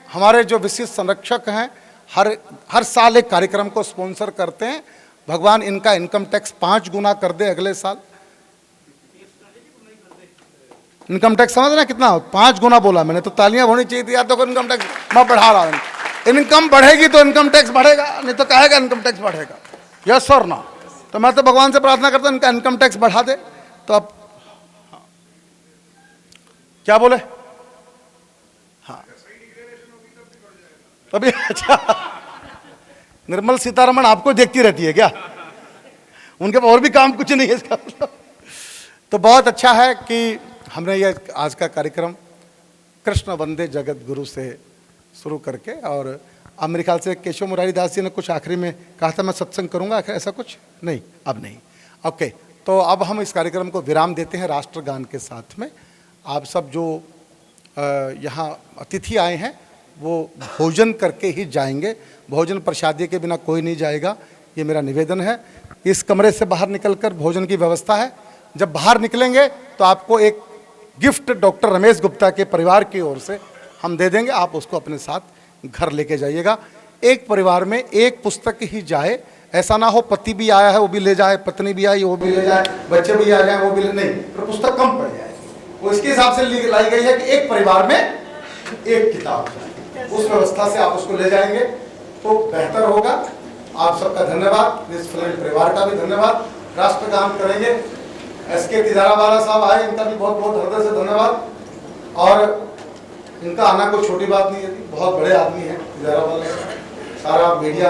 हमारे जो विशिष्ट संरक्षक हैं, हर साल एक कार्यक्रम को स्पॉन्सर करते हैं। भगवान इनका इनकम टैक्स 5 गुना कर दे अगले साल। इनकम टैक्स समझ रहे हैं कितना? 5 गुना बोला मैंने, तो तालियां होनी चाहिए थी यार। तो इनकम टैक्स मैं बढ़ा रहा हूं, इनकम बढ़ेगी तो इनकम टैक्स बढ़ेगा, नहीं तो कहेगा इनकम टैक्स बढ़ेगा। यस और ना? तो मैं तो भगवान से प्रार्थना करता हूं इनका इनकम टैक्स बढ़ा दे। तो अब क्या बोले? हाँ, अभी अच्छा, निर्मला सीतारमण आपको देखती रहती है क्या? उनके और भी काम कुछ नहीं है इसका। तो बहुत अच्छा है कि हमने ये आज का कार्यक्रम कृष्ण वंदे जगत गुरु से शुरू करके, और अब मेरे ख्याल से केशव मुरारी दास जी ने कुछ आखिरी में कहा था मैं सत्संग करूंगा, ऐसा कुछ नहीं, अब नहीं। ओके, तो अब हम इस कार्यक्रम को विराम देते हैं राष्ट्रगान के साथ में। आप सब जो यहाँ अतिथि आए हैं वो भोजन करके ही जाएंगे, भोजन प्रसादी के बिना कोई नहीं जाएगा, ये मेरा निवेदन है। इस कमरे से बाहर निकलकर भोजन की व्यवस्था है। जब बाहर निकलेंगे तो आपको एक गिफ्ट डॉक्टर रमेश गुप्ता के परिवार की ओर से हम दे देंगे, आप उसको अपने साथ घर लेके जाइएगा। एक परिवार में एक पुस्तक ही जाए, ऐसा ना हो पति भी आया है वो भी ले जाए, पत्नी भी आई वो भी ले जाए, बच्चे भी आ जाए वो भी ले, नहीं, तो पुस्तक कम पड़ जाएगी। वो इसके हिसाब से लाई गई है कि एक परिवार में एक किताब जाए, उस व्यवस्था से आप उसको ले जाएंगे तो बेहतर होगा। आप सबका धन्यवाद, इस फिल्म परिवार का भी धन्यवाद। राष्ट्रगान करेंगे, एसके तिजारावाला साहब आए, इनका भी बहुत बहुत हृदय से धन्यवाद। और इनका आना कोई छोटी बात नहीं है, बहुत बड़े आदमी हैं तिजारावाला, सारा मीडिया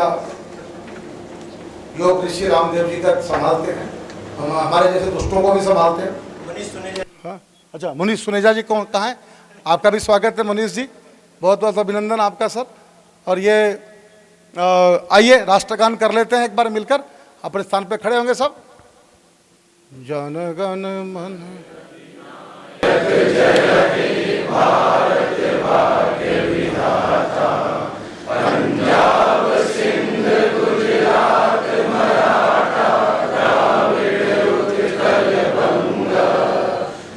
योग ऋषि रामदेव जी का संभालते हैं, हम हमारे जैसे दुष्टों को भी संभालते हैं। मनीष सुनेजा, हाँ अच्छा, मनीष सुनेजा जी कौन कहाँ है? आपका भी स्वागत है मनीष जी, बहुत बहुत अभिनंदन आपका सर। और ये आइए राष्ट्रगान कर लेते हैं एक बार मिलकर, अपने स्थान पे खड़े होंगे सब। जन गण मन भारत भाग्य विधाता, पंजाब सिंध गुजरात मराठा द्राविड़ उत्कल बंगा,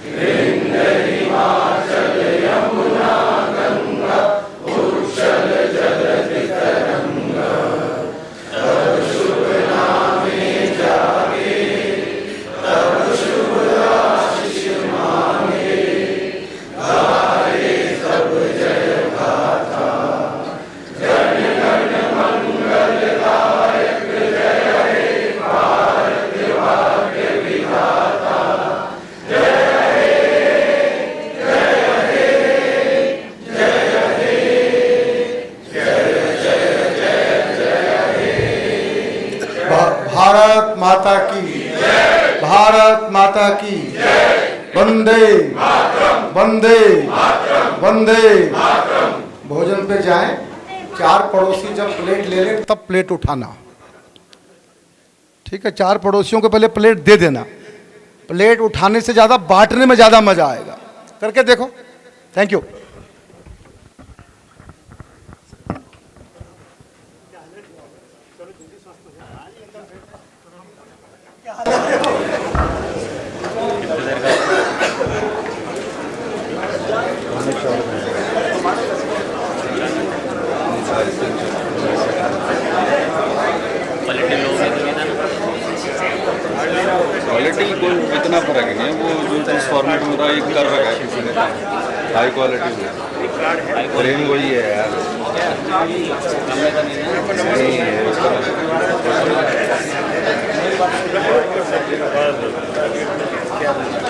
विंध हिमाचल यमुना गंगा, उच्छल जलधि तरंगा, तब शुभ नामे जागे, तब शुभ आशीष मांगे, गाए सब जय गाथा, जन गण मंगल दायक, जय हे भारत भाग्य विधाता, जय हे, जय हे, जय हे, जय जय जय जय हे। भारत माता की जय, भारत माता की जय, वंदे वंदे वंदे। भोजन पे जाएं, 4 पड़ोसी जब प्लेट ले ले तब प्लेट उठाना, ठीक है? 4 पड़ोसियों को पहले प्लेट दे देना, प्लेट उठाने से ज्यादा बांटने में ज्यादा मजा आएगा, करके देखो। Thank you. क्वालिटी कोई इतना फर्क नहीं है, वो जो जिस फॉर्मेट में था एक कर रखा है किसी ने, हाई क्वालिटी में फ्रेम वही है यार, नहीं है उसका